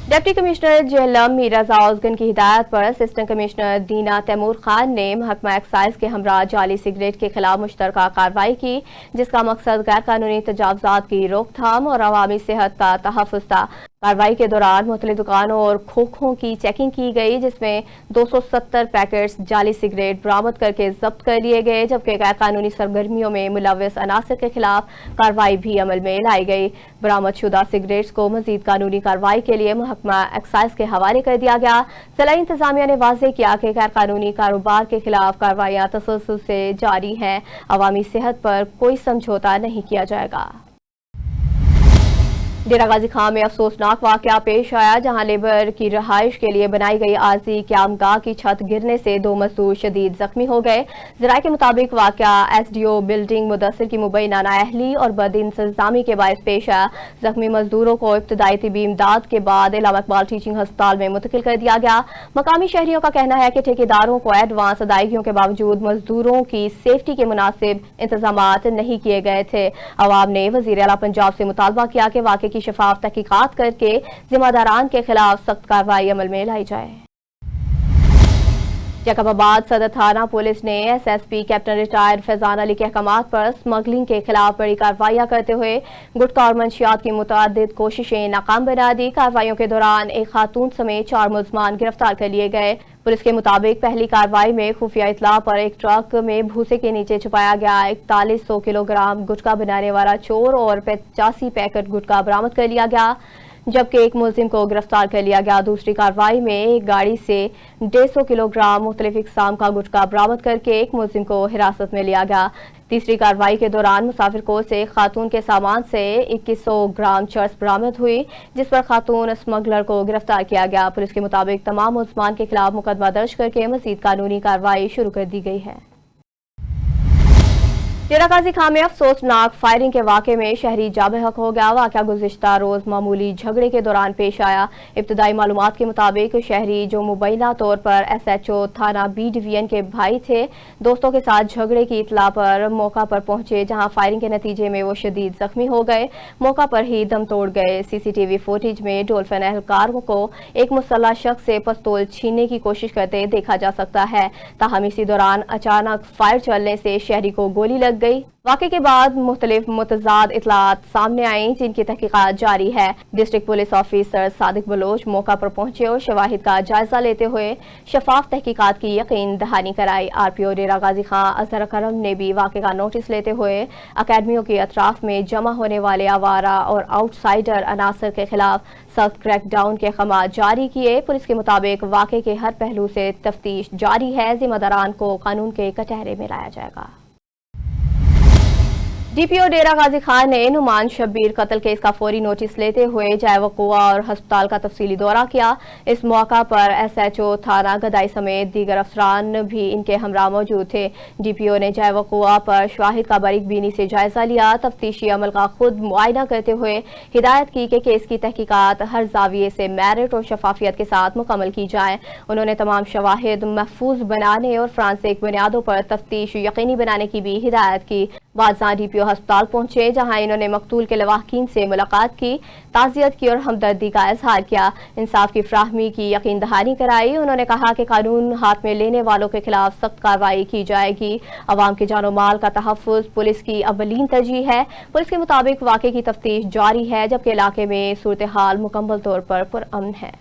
डिप्टी कमिश्नर जेहलम मीर रज़ा उज़गन की हिदायत पर असिस्टेंट कमिश्नर दीना तैमूर खान ने महकमा एक्साइज के हमरा जाली सिगरेट के खिलाफ मुश्तरका कार्रवाई की, जिसका मकसद गैर कानूनी तजावजात की रोकथाम और अवामी सेहत का तहफ़्फ़ुज़ था। कार्रवाई के दौरान मुख्तलिफ दुकानों और खोखों की चेकिंग की गई, जिसमें 270 पैकेट्स जाली सिगरेट बरामद करके जब्त कर लिए गए, जबकि गैर कानूनी सरगर्मियों में मुलव्वस अनासर के खिलाफ कार्रवाई भी अमल में लाई गई। बरामद शुदा सिगरेट्स को मजीद कानूनी कार्रवाई के लिए महकमा एक्साइज के हवाले कर दिया गया। जिला इंतजामिया ने वाज़ेह किया कि गैर कानूनी कारोबार के खिलाफ कार्रवाइयां तसलसल से जारी हैं। अवामी सेहत पर कोई समझौता नहीं किया जाएगा। डेरा गाजी खां में अफसोसनाक वाकया पेश आया, जहां लेबर की रहाइश के लिए बनाई गई आरजी क्यामगाह की छत गिरने से 2 मजदूर शदीद जख्मी हो गए। ज़राए के मुताबिक वाकया SDO बिल्डिंग मुदस्सिर की मुबैना नाअहली और बदइंतजामी के बायस पेश आया। जख्मी मजदूरों को इब्तदाई तिबी इमदाद के बाद इलामा इकबाल टीचिंग अस्पताल में मुंतकिल कर दिया गया। मकामी शहरियों का कहना है कि ठेकेदारों को एडवांस अदायगियों के बावजूद मजदूरों की सेफ्टी के मुनासिब इंतजामात नहीं किए गए थे। अवाम ने वज़ीर आला पंजाब से मुतालबा किया कि वाक़े की शफाफ तहकीकात करके जिम्मेदारान के खिलाफ सख्त कार्रवाई अमल में लाई जाए। जैकबाबाद सदर थाना पुलिस ने SSP captain retired Faizan Ali के अहकामात पर स्मगलिंग के खिलाफ बड़ी कार्रवाइयां करते हुए गुटखा और मंशियात की मुतअद्दिद कोशिशें नाकाम बना दी। कार्रवाइयों के दौरान एक खातून समेत 4 मुलजमान गिरफ्तार कर लिए गए। पुलिस के मुताबिक पहली कार्रवाई में खुफिया इतला पर एक ट्रक में भूसे के नीचे छुपाया गया 4100 किलोग्राम गुटखा बनाने वाला चोर और 85 पैकेट गुटखा बरामद कर लिया गया, जबकि एक मुलजिम को गिरफ्तार कर लिया गया। दूसरी कार्रवाई में एक गाड़ी से 150 किलोग्राम मुख्तलिफ इकसाम का गुटखा बरामद करके एक मुलजिम को हिरासत में लिया गया। तीसरी कार्रवाई के दौरान मुसाफिर कोच से खातून के सामान से 2100 ग्राम चरस बरामद हुई, जिस पर खातून स्मगलर को गिरफ्तार किया गया। पुलिस के मुताबिक तमाम मुलजमान के खिलाफ मुकदमा दर्ज करके मजीद कानूनी कार्रवाई शुरू कर दी गई है। डेरा गाजी खां में अफसोसनाक फायरिंग के वाक़े में शहरी जाबहक हो गया। वाक़या गुज़िश्ता रोज मामूली झगड़े के दौरान पेश आया। इब्तदाई मालूमात के मुताबिक शहरी जो मुबैना तौर पर SHO थाना B डिवीजन के भाई थे, दोस्तों के साथ झगड़े की इतला पर मौका पर पहुंचे, जहां फायरिंग के नतीजे में वो शदीद जख्मी हो गए, मौका पर ही दम तोड़ गए। CCTV फुटेज में डोल्फिन एहलकारों को एक मुसल्लह शख्स से पिस्तौल छीनने की कोशिश करते देखा जा सकता है। ताहम इसी दौरान अचानक फायर चलने से शहरी को गोली लग गई। वाक़े के बाद मुख्तलिफ मुतज़ाद इतलात सामने आई, जिनकी तहकीकात जारी है। District police officer Sadiq Baloch मौका पर पहुंचे और शवाहिद का जायजा लेते हुए शफाफ तहकीकात की यकीन दहानी कराई। RPO डेरा गाजी खां अजहर करम ने भी वाक़े का नोटिस लेते हुए अकेडमियों के अतराफ में जमा होने वाले आवारा और आउटसाइडर अनासर के खिलाफ सख्त क्रैकडाउन के अहकामात जारी किए। पुलिस के मुताबिक वाक़े के हर पहलू से तफ्तीश जारी है। जिम्मेदारान को कानून के कटहरे में लाया जाएगा। DPO डेरा गाजी खान ने नुमान शब्बीर कत्ल केस का फौरी नोटिस लेते हुए जाए वक़ुआ और हस्पताल का तफसीली दौरा किया। इस मौका पर SHO थाना गदाई समेत दीगर अफसरान भी इनके हमरा मौजूद थे। DPO ने जाए वक़ुआ पर शाहिद का बारीक बीनी से जायजा लिया। तफ्तीशी अमल का खुद मुआयना करते हुए हिदायत की कि केस की तहकीकात हर जाविये से मेरिट और शफाफियत के साथ मुकम्मल की जाए। उन्होंने तमाम शवाहिद महफूज बनाने और फ्रांसिक बुनियादों पर तफ्तीश यकीनी बनाने की भी हिदायत की। बादशाह DPO अस्पताल पहुंचे, जहां इन्होंने मकतूल के लवाहकीन से मुलाकात की, ताज़ियत की और हमदर्दी का इजहार किया। इंसाफ की फ्राहमी की यकीन दहानी कराई। उन्होंने कहा कि कानून हाथ में लेने वालों के खिलाफ सख्त कार्रवाई की जाएगी। अवाम के जानो माल का तहफ़्फ़ुज़ पुलिस की अव्वलीन तरजीह है। पुलिस के मुताबिक वाक़े की तफ्तीश जारी है, जबकि इलाके में सूरत हाल मुकम्मल तौर पर पुरअमन है।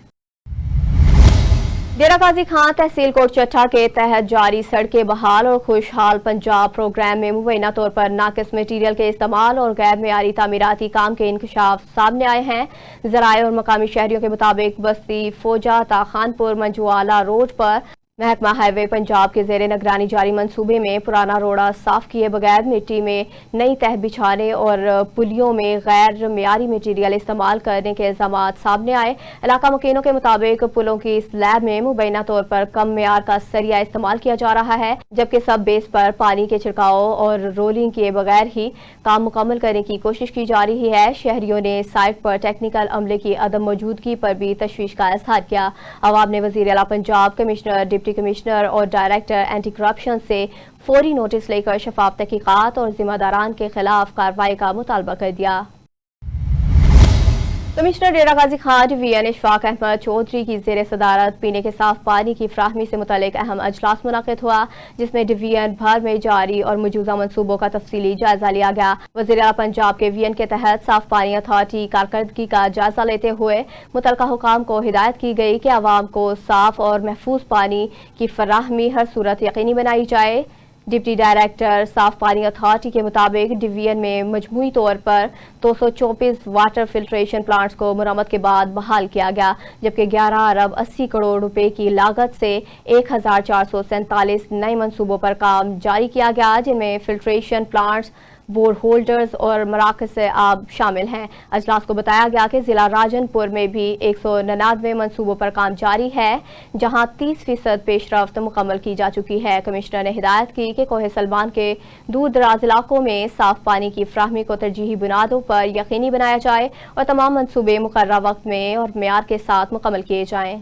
डेरा गाजी खां तहसील कोट चट्टा के तहत जारी सड़कें बहाल और खुशहाल पंजाब प्रोग्राम में मुबैना तौर पर नाकिस मटीरियल के इस्तेमाल और गैर मेयारी तामीराती काम के इंकशाफ सामने आए हैं। ज़राए और मकामी शहरियों के मुताबिक बस्ती फौजा ता खानपुर मंजुआला रोड पर महकमा हाईवे पंजाब के ज़ेरे निगरानी जारी मंसूबे में पुराना रोड़ा साफ किए बगैर मिट्टी में नई तह बिछाने और पुलियों में गैर मेयारी मटीरियल इस्तेमाल करने के इल्ज़ामात सामने आए। इलाका मुकीनों के मुताबिक पुलों की स्लैब में मुबैना तौर पर कम मेयार का सरिया इस्तेमाल किया जा रहा है, जबकि सब बेस पर पानी के छिड़काव और रोलिंग किए बगैर ही काम मुकम्मल करने की कोशिश की जा रही है। शहरियों ने साइट पर टेक्निकल अमले की अदम मौजूदगी पर भी तशवीश का इजहार किया। अवाम ने वज़ीर आला पंजाब, कमिश्नर, डिप्टी कमिश्नर और डायरेक्टर एंटी करप्शन से फौरी नोटिस लेकर शफाफ तहकीकात और जिम्मेदारान के खिलाफ कार्रवाई का मुतालबा कर दिया। कमिश्नर डेरा गाजी खान डिवीजन इशफाक अहमद चौधरी की ज़ेर सदारत पीने के साफ पानी की फ्राहमी से मुतालिक अहम अजलास मुनक़िद हुआ, जिसमें डिवीजन भर में जारी और मौजूदा मनसूबों का तफसीली जायजा लिया गया। वज़ीर आला पंजाब के विजन के तहत साफ पानी अथॉरिटी कारकर्दगी का जायजा लेते हुए मुतलका हुकाम को हिदायत की गई कि आवाम को साफ और महफूज पानी की फराहमी हर सूरत यकीनी बनाई जाए। डिप्टी डायरेक्टर साफ पानी अथॉरिटी के मुताबिक डिवीजन में मजमूई तौर पर 224 वाटर फिल्ट्रेशन प्लांट्स को मुरम्मत के बाद बहाल किया गया, जबकि 11 अरब 80 करोड़ रुपए की लागत से 1447 नए मंसूबों पर काम जारी किया गया, जिनमें फिल्ट्रेशन प्लांट्स, बोर होल्डर्स और मराकज़ से आब शामिल हैं। अजलास को बताया गया कि ज़िला राजनपुर में भी 199 मंसूबों पर काम जारी है, जहां 30% पेशरफ्त मुकम्मल की जा चुकी है। कमिश्नर ने हिदायत की कि कोहे सलमान के दूर दराज इलाकों में साफ पानी की फ्राहमी को तरजीही बुनियादों पर यकीनी बनाया जाए और तमाम मंसूबे मुकर्ररा वक्त में और मेयार के साथ मुकम्मल किए जाएँ।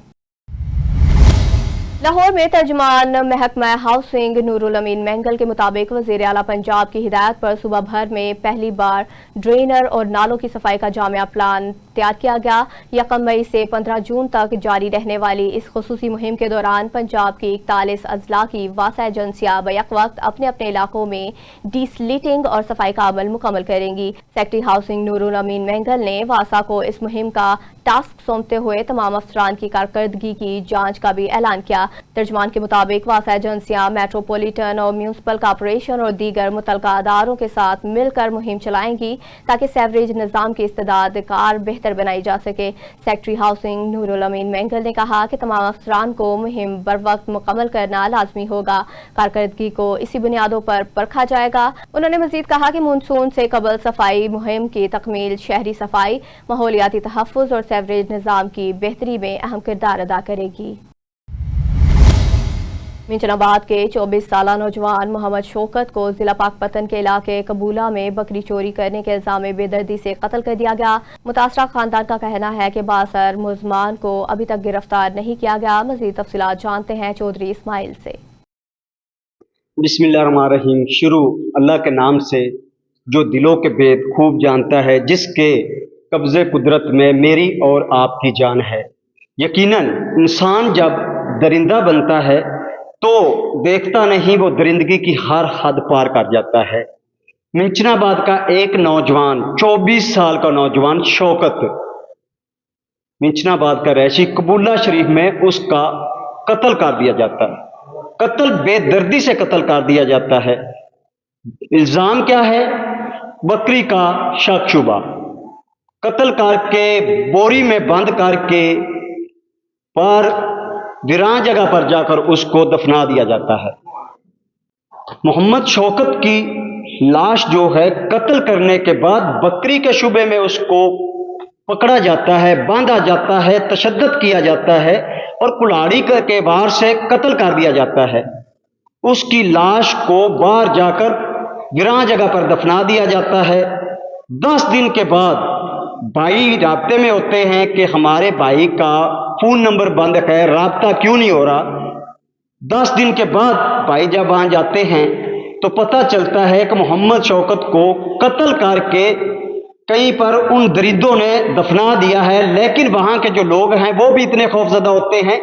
लाहौर में तर्जुमान महकमा हाउसिंग नूरुल अमीन मेंगल के मुताबिक वज़ीर आला पंजाब की हिदायत पर सूबा भर में पहली बार ड्रेनर और नालों की सफाई का जामिया प्लान तैयार किया गया। 1 मई से 15 जून तक जारी रहने वाली इस खुसूसी मुहिम के दौरान पंजाब की 41 अजला की वासा एजेंसियां बैक वक्त अपने अपने इलाकों में डीसलिटिंग और सफाई का अमल मुकम्मल करेंगी। सेक्रेटरी हाउसिंग नूरुल अमीन मेंगल ने वासा को इस मुहिम का टास्क सौंपते हुए तमाम अफसरान की कारकर्दगी की जांच का भी ऐलान किया। तर्जमान के मुताबिक वासा एजेंसियां मेट्रोपॉलिटन और म्यूनसिपल कॉर्पोरेशन और दीगर मुतलका अदारों के साथ मिलकर मुहिम चलाएंगी ताकि सेवरेज निज़ाम की इस्तेदाद कार बेहतर बनाई जा सके। सेक्रेटरी हाउसिंग नूरुल अमीन मेंगल ने कहा कि तमाम अफसरान को मुहिम बर वक्त मुकम्मल करना लाजमी होगा। कारकर्दगी को इसी बुनियादों पर परखा जाएगा। उन्होंने मजीद कहा कि मानसून से कबल सफाई मुहिम की तकमील शहरी सफाई, माहौलियाती तहफ़्फ़ुज़ और सेवरेज निज़ाम की बेहतरी में अहम किरदार अदा करेगी। मिंचनाबाद के 24 साला नौजवान मोहम्मद शौकत को जिला पाकपतन के इलाके कबूला में बकरी चोरी करने के इल्जाम में बेदर्दी से कत्ल कर दिया गया। मुतासरा खानदान का कहना है कि बासर मुलजमान को अभी तक गिरफ्तार नहीं किया गया। मजीद तफसीलात जानते हैं चौधरी इस्माइल से। बिस्मिल्लाहिर्रहमानिर्रहीम। शुरू अल्लाह के नाम से जो दिलों के भेद खूब जानता है, जिसके कब्ज़े कुदरत में मेरी और आपकी जान है। यकीनन इंसान जब दरिंदा बनता है तो देखता नहीं, वो दरिंदगी की हर हद पार कर जाता है। मिंचनाबाद का एक नौजवान, 24 साल का नौजवान शौकत, मिंचनाबाद का रैशी, कबूला शरीफ में उसका कत्ल कर दिया जाता है। कत्ल बेदर्दी से कत्ल कर दिया जाता है। इल्जाम क्या है? बकरी का शक शुबा। कत्ल करके बोरी में बंद करके पर वीरान जगह पर जाकर उसको दफना दिया जाता है। मोहम्मद शौकत की लाश जो है कत्ल करने के बाद बकरी के शुबे में उसको पकड़ा जाता है, बांधा जाता है, तशद्दुद किया जाता है और कुल्हाड़ी के वार से कत्ल कर दिया जाता है। उसकी लाश को बाहर जाकर वीरान जगह पर दफना दिया जाता है। 10 दिन के बाद भाई राब्ते में होते हैं कि हमारे भाई का फोन नंबर बंद है, राब्ता क्यों नहीं हो रहा। 10 दिन के बाद भाई जब वहां जाते हैं तो पता चलता है कि मोहम्मद शौकत को कत्ल करके कहीं पर उन दरिंदों ने दफना दिया है। लेकिन वहां के जो लोग हैं वो भी इतने खौफजदा होते हैं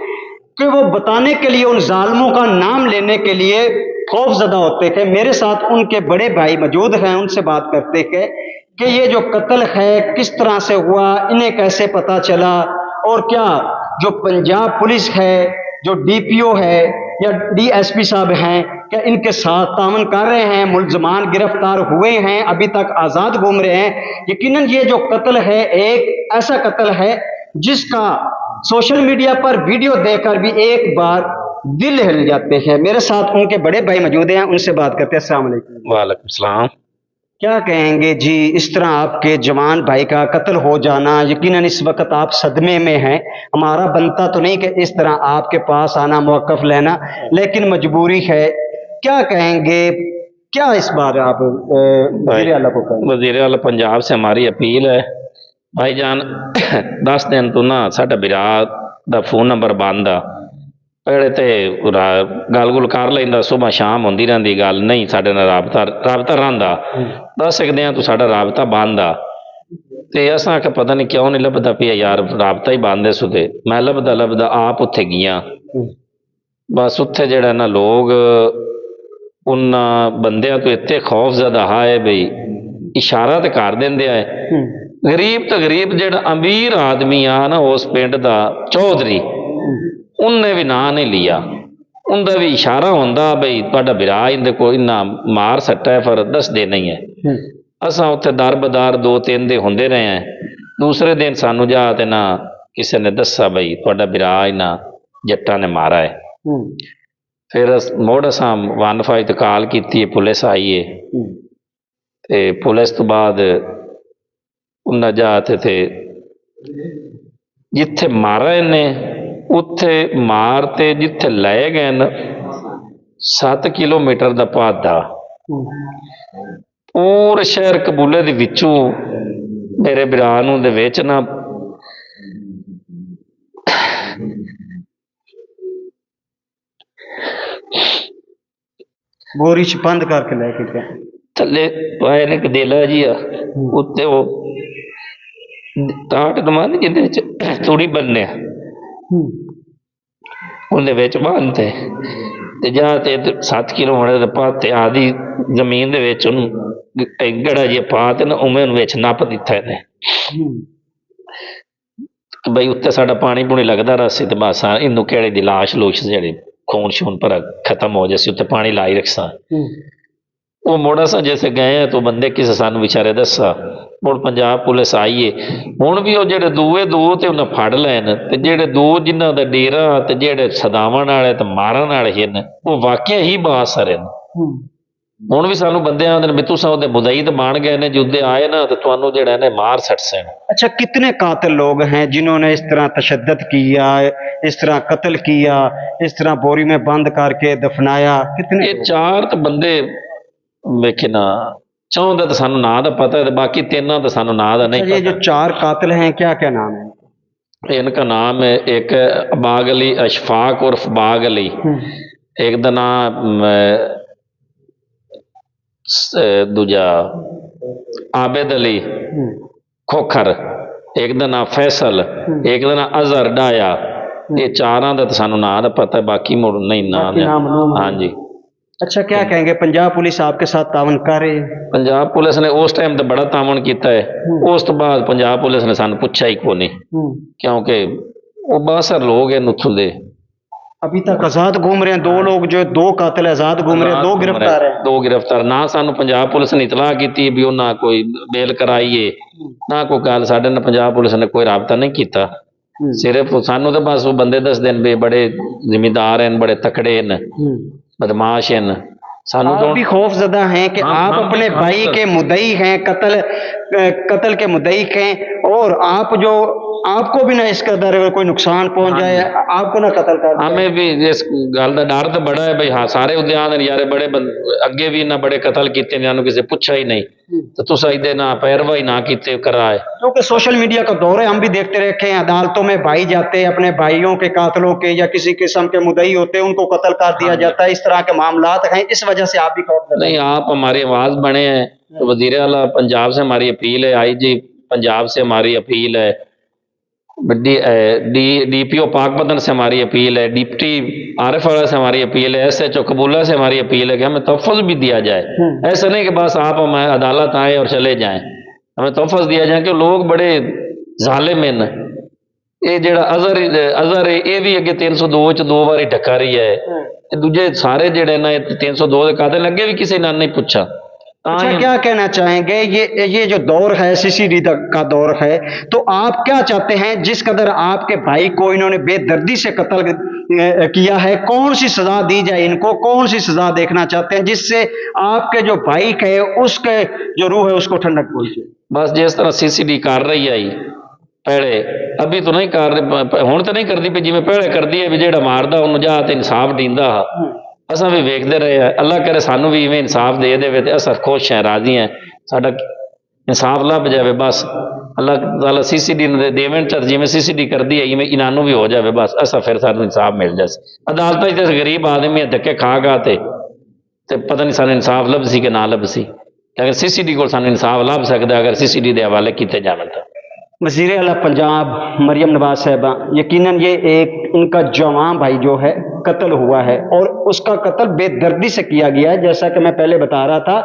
कि वो बताने के लिए, उन जालिमों का नाम लेने के लिए खौफजदा होते थे। मेरे साथ उनके बड़े भाई मौजूद हैं, उनसे बात करते हैं कि ये जो कत्ल है किस तरह से हुआ, इन्हें कैसे पता चला और क्या जो पंजाब पुलिस है, जो डीपीओ है या डीएसपी साहब हैं, क्या इनके साथ तामन कर रहे हैं। मुलजमान गिरफ्तार हुए हैं, अभी तक आज़ाद घूम रहे हैं। यकीनन ये जो कत्ल है एक ऐसा कत्ल है जिसका सोशल मीडिया पर वीडियो देखकर भी एक बार दिल हिल जाते हैं। मेरे साथ उनके बड़े भाई मौजूद हैं, उनसे बात करते हैं। अस्सलाम वालेकुम। वालेकुम सलाम। क्या कहेंगे जी, इस तरह आपके जवान भाई का कत्ल हो जाना, यकीनन इस वक्त आप सदमे में हैं। हमारा बनता तो नहीं कि इस तरह आपके पास आना, मौक़िफ़ लेना, लेकिन मजबूरी है। क्या कहेंगे, क्या इस बार आप वज़ीर आला को कहेंगे? वज़ीर आला पंजाब से हमारी अपील है, भाईजान 10 दिन तो ना साडा बिरा दा फोन नंबर बंद आ। पहले तो गल गुल कर लेंदा, सुबह शाम होंदी रहिंदी गल, नहीं साडे नाल राबता रहिंदा। दस सकदे हां तो साडा राबता बंद आ ਤੇ ਅਸਾਂ ਕਿ ਪਤਾ ਨਹੀਂ ਕਿਉਂ ਨਹੀਂ ਲੱਭਦਾ ਪਿਆ ਯਾਰ, ਰਾਬਤਾ ਹੀ ਬੰਦ ਹੈ ਸੁਤੇ। ਮੈਂ ਲੱਭਦਾ ਆਪ ਉੱਥੇ ਗਿਆ, ਬਸ ਉੱਥੇ ਜਿਹੜਾ ਨਾ ਲੋਕ ਉਹਨਾਂ ਬੰਦਿਆਂ ਤੋਂ ਇੱਥੇ ਖੌਫਜ਼ਦਾ ਹੈ ਬਈ ਇਸ਼ਾਰਾ ਤੇ ਕਰ ਦਿੰਦੇ ਆ। ਗਰੀਬ ਤੋਂ ਗਰੀਬ ਜਿਹੜਾ ਅਮੀਰ ਆਦਮੀ ਆ ਨਾ ਉਸ ਪਿੰਡ ਦਾ ਚੌਧਰੀ, ਉਹਨੇ ਵੀ ਨਾਂ ਨਹੀਂ ਲਿਆ, ਉਹਦਾ ਵੀ ਇਸ਼ਾਰਾ ਹੁੰਦਾ ਬਈ ਤੁਹਾਡਾ ਵਿਰਾਹ ਇਹਦੇ ਕੋਈ ਨਾ ਮਾਰ ਸੱਟਾ ਹੈ ਪਰ ਦੱਸਦੇ ਨਹੀਂ ਹੈ। ਅਸਾਂ ਉੱਥੇ ਦਰ ਬਦਾਰ 2-3 ਦੇ ਹੁੰਦੇ ਰਹੇ ਹਾਂ। ਦੂਸਰੇ ਦਿਨ ਸਾਨੂੰ ਜਾ ਤੇ ਨਾ ਕਿਸੇ ਨੇ ਦੱਸਿਆ ਬਈ ਤੁਹਾਡਾ ਵਿਰਾਹ ਇਹਨਾਂ ਜੱਟਾਂ ਨੇ ਮਾਰਾ ਹੈ। ਫਿਰ ਮੁੜ ਅਸਾਂ 1-5 ਤੇ ਕਾਲ ਕੀਤੀ, ਪੁਲਿਸ ਆਈ ਹੈ ਤੇ ਪੁਲਿਸ ਤੋਂ ਬਾਅਦ ਉਹਨਾਂ ਜਾ ਤੇ ਜਿੱਥੇ ਮਾਰਾ ਇਹਨੇ ਉੱਥੇ ਮਾਰ ਤੇ ਜਿੱਥੇ ਲੈ ਗਏ ਨਾ 7 ਕਿਲੋਮੀਟਰ ਦਾ ਪਾਦਾ ਪੂਰੇ ਸ਼ਹਿਰ ਕਬੂਲੇ ਦੇ ਵਿੱਚੋਂ ਮੇਰੇ ਵਿਰਾਹ ਨੂੰ ਦੇ ਵਿੱਚ ਨਾ बोरी च बंद करके लेके गए थले पाए ने कदेला जी आ उत्ते वो टाट दमान जिंदे तूड़ी बनने उन्हें विच बांधते ते जा ते 7 किलोमीटर दे पाते आदि जमीन दे विच उन्हें गड़ा जी पा ते ना उमें उन्हें विच नप दिता है बई उत्ते साडा पानी पूनी लगदा रहा ते बस इनू केड़े दी लाश लूश जेहड़े खून शून पर खत्म हो जाए उत्ते पानी लाई रखसा। वो मोड़ा सा जैसे गए हैं तो बंदे किसे सानू विचारे दसा मुड़ पंजाब पुलिस आई है हुण भी वो जेहड़े दूए दो ते उन्हें फड़ लैन ते जेहड़े दो जिन्हां दा डेरा ते जेहड़े सदावण वाले ते मारन वाले हन वो वाकई ही बासर हन। हुण भी सानू बंदे आंदे ने भी तुसां ओहदे मुदई ते बन गए ने जुदे आए ना ते तुहानू जेहड़ा ने मार सट सैन। अच्छा कितने कातिल लोग हैं जिन्होंने इस तरह तशद्दद किया, इस तरह कत्ल किया, इस तरह बोरी में बंद करके दफनाया? कितने? ये 4 तो बंदे वेखे ना चाहता तो सानू नाम दा पता है, बाकी 3 तो सानू नाम दा नहीं पता। ये जो 4 कातिल हैं क्या क्या नाम है? इनका नाम है एक बाग अली अशफाक उर्फ बाग अली, एक दा नाम दूजा आबिद अली खोखर, एक दा नाम फैसल, एक दा नाम अजहर डाया। ये 4 दा तो सानू नाम दा पता है, बाकी मुड़ नहीं नाम। हाँ जी। अच्छा क्या कहेंगे, पंजाब पुलिस आपके साथ तावन कर रही है? पंजाब पुलिस ने उस टाइम तो बड़ा तावन किया है, उस तो बाद पंजाब पुलिस ने सानू पूछा ही को नहीं, क्योंकि वो बासर लोग हैं उत्थों दे। अभी तक आजाद घूम रहे हैं 2 लोग, जो 2 कातिल आजाद घूम रहे हैं, 2 गिरफ्तार हैं। 2 गिरफ्तार ना सानू पंजाब पुलिस ने इतला की भी ना कोई बेल कराई है ना कोई गल, साडे नाल पंजाब पुलिस ने कोई राबता नहीं किया। सिर्फ सानू तो बस वो बंदे दसदे ने भी बड़े जिम्मेदार हैं, बड़े तकड़े हैं, बदमाश हैं। सानू आप भी खौफजदा हैं कि आप अपने भाई के मुद्दई हैं, कत्ल के मुद्दई हैं, और आप जो आपको भी ना इस कदर कोई नुकसान पहुंच जाए, आपको ना कत्ल कर दिया। हमें भी इस गल का डर तो बड़ा है भाई। हाँ सारे उद्यान यारे बड़े अगे भी ना बड़े कत्ल किए, किसी पूछा ही नहीं, तो तुसा इहदे ना पैरवाई ना किते कराए। क्योंकि सोशल मीडिया का दौर है, हम भी देखते रखे हैं अदालतों में भाई जाते हैं अपने भाइयों के कातलों के या किसी किस्म के मुद्दई होते हैं उनको कत्ल कर दिया जाता है, इस तरह के मामलात हैं, इस वजह से आप भी नहीं, आप हमारी आवाज बने हैं। तो वजीर आला पंजाब से हमारी अपील है, IG पंजाब से हमारी अपील है, DPO पाकपतन से हमारी अपील है, डिप्टी आरिफ वाला से हमारी अपील है, SHO कबूला से हमारी अपील है कि हमें तहफ़्फ़ुज़ भी दिया जाए। ऐसा नहीं कि बस आप हमारे अदालत आए और चले जाएं, हमें तहफ़्फ़ुज़ दिया जाए कि लोग बड़े ज़ालिम हैं। ये जड़ा अजहर है ये भी अगे 302 च 2 बारी ढका रही है, दूजे सारे जड़े ना 302 के कातिल अगे भी किसी ने नहीं पूछा। अच्छा क्या कहना चाहेंगे, ये जो दौर है CCD का दौर है, तो आप क्या चाहते हैं? जिस कदर आपके भाई को इन्होंने बेदर्दी से कत्ल किया है, कौन सी सजा दी जाए इनको, कौन सी सजा देखना चाहते हैं जिससे आपके जो भाई है उसके जो रूह है उसको ठंडक पहुंचे? बस जिस तरह CCD कर रही है पहले, अभी तो नहीं कर रही, हुण तो नहीं करती जिवें पहले करती है भी जेड़ा मारदा उन्होंने जा ते इंसाफ दींदा। असां भी वेखते रहे हैं, अल्लाह करे सानू भी इवें इंसाफ दे देवे ते असां खुश हैं, राजी हैं, साडा इंसाफ लभ जाए बस। अल्लाह ताला CCD ने देवन च जिवें CCD करदी है इवें इनानू भी हो जाए बस, असां फिर सानू इंसाफ मिल जाए। अदालतां च गरीब आदमी धक्के खा गा ते पता नहीं सानू इंसाफ लभसी कि ना लभसी। کہ اگر CCD کو سانو انصاف لب سکتا اگر CCD دے حوالے کیتے جاوے تو وزیر اعلیٰ پنجاب مریم نواز صاحبہ یقیناً یہ ایک ان کا جوان بھائی جو ہے قتل ہوا ہے اور اس کا قتل بے دردی سے کیا گیا ہے. جیسا کہ میں پہلے بتا رہا تھا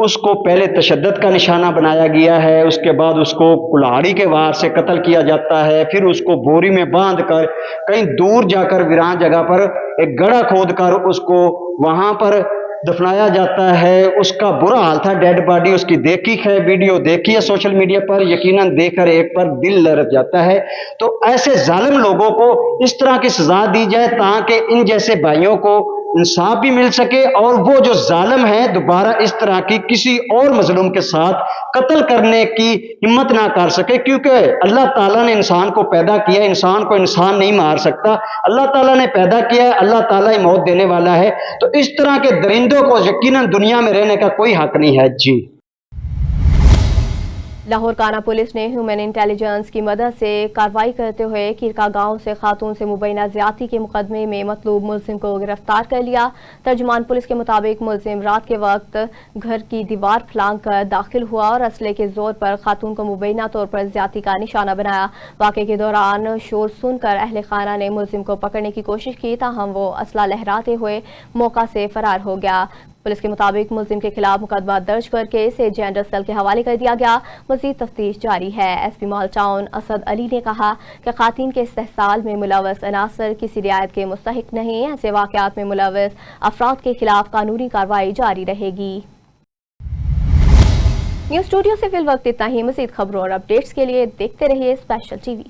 اس کو پہلے تشدد کا نشانہ بنایا گیا ہے, اس کے بعد اس کو کلاڑی کے وار سے قتل کیا جاتا ہے, پھر اس کو بوری میں باندھ کر کہیں دور جا کر ویران جگہ پر ایک گڑھا کھود کر اس کو وہاں پر دفنایا جاتا ہے. اس کا برا حال تھا, ڈیڈ باڈی اس کی دیکھی ہے, ویڈیو دیکھی ہے سوشل میڈیا پر, یقیناً دیکھ کر ایک پر دل لرز جاتا ہے. تو ایسے ظالم لوگوں کو اس طرح کی سزا دی جائے تاکہ ان جیسے بھائیوں کو انصاف بھی مل سکے اور وہ جو ظالم ہیں دوبارہ اس طرح کی کسی اور مظلوم کے ساتھ قتل کرنے کی ہمت نہ کر سکے, کیونکہ اللہ تعالیٰ نے انسان کو پیدا کیا, انسان کو انسان نہیں مار سکتا. اللہ تعالیٰ نے پیدا کیا ہے, اللہ تعالیٰ ہی موت دینے والا ہے. تو اس طرح کے درندوں کو یقیناً دنیا میں رہنے کا کوئی حق نہیں ہے. جی لاہور کانا پولیس نے ہیومن انٹیلیجنس کی مدد سے کارروائی کرتے ہوئے کیرکا گاؤں سے خاتون سے مبینہ زیادتی کے مقدمے میں مطلوب ملزم کو گرفتار کر لیا. ترجمان پولیس کے مطابق ملزم رات کے وقت گھر کی دیوار پھلانگ کر داخل ہوا اور اسلحے کے زور پر خاتون کو مبینہ طور پر زیادتی کا نشانہ بنایا. واقعے کے دوران شور سن کر اہل خانہ نے ملزم کو پکڑنے کی کوشش کی, تاہم وہ اسلحہ لہراتے ہوئے موقع سے فرار ہو گیا. پولیس کے مطابق ملزم کے خلاف مقدمہ درج کر کے اسے جینڈر سیل کے حوالے کر دیا گیا. مزید تفتیش جاری ہے. ایس پی مال ٹاؤن اسد علی نے کہا کہ خواتین کے استحصال میں ملوث عناصر کسی رعایت کے مستحق نہیں. ایسے واقعات میں ملوث افراد کے خلاف قانونی کارروائی جاری رہے گی. نیوز اسٹوڈیو سے فی الوقت اتنا ہی. مزید خبروں اور اپڈیٹس کے لیے دیکھتے رہیے اسپیشل ٹی وی.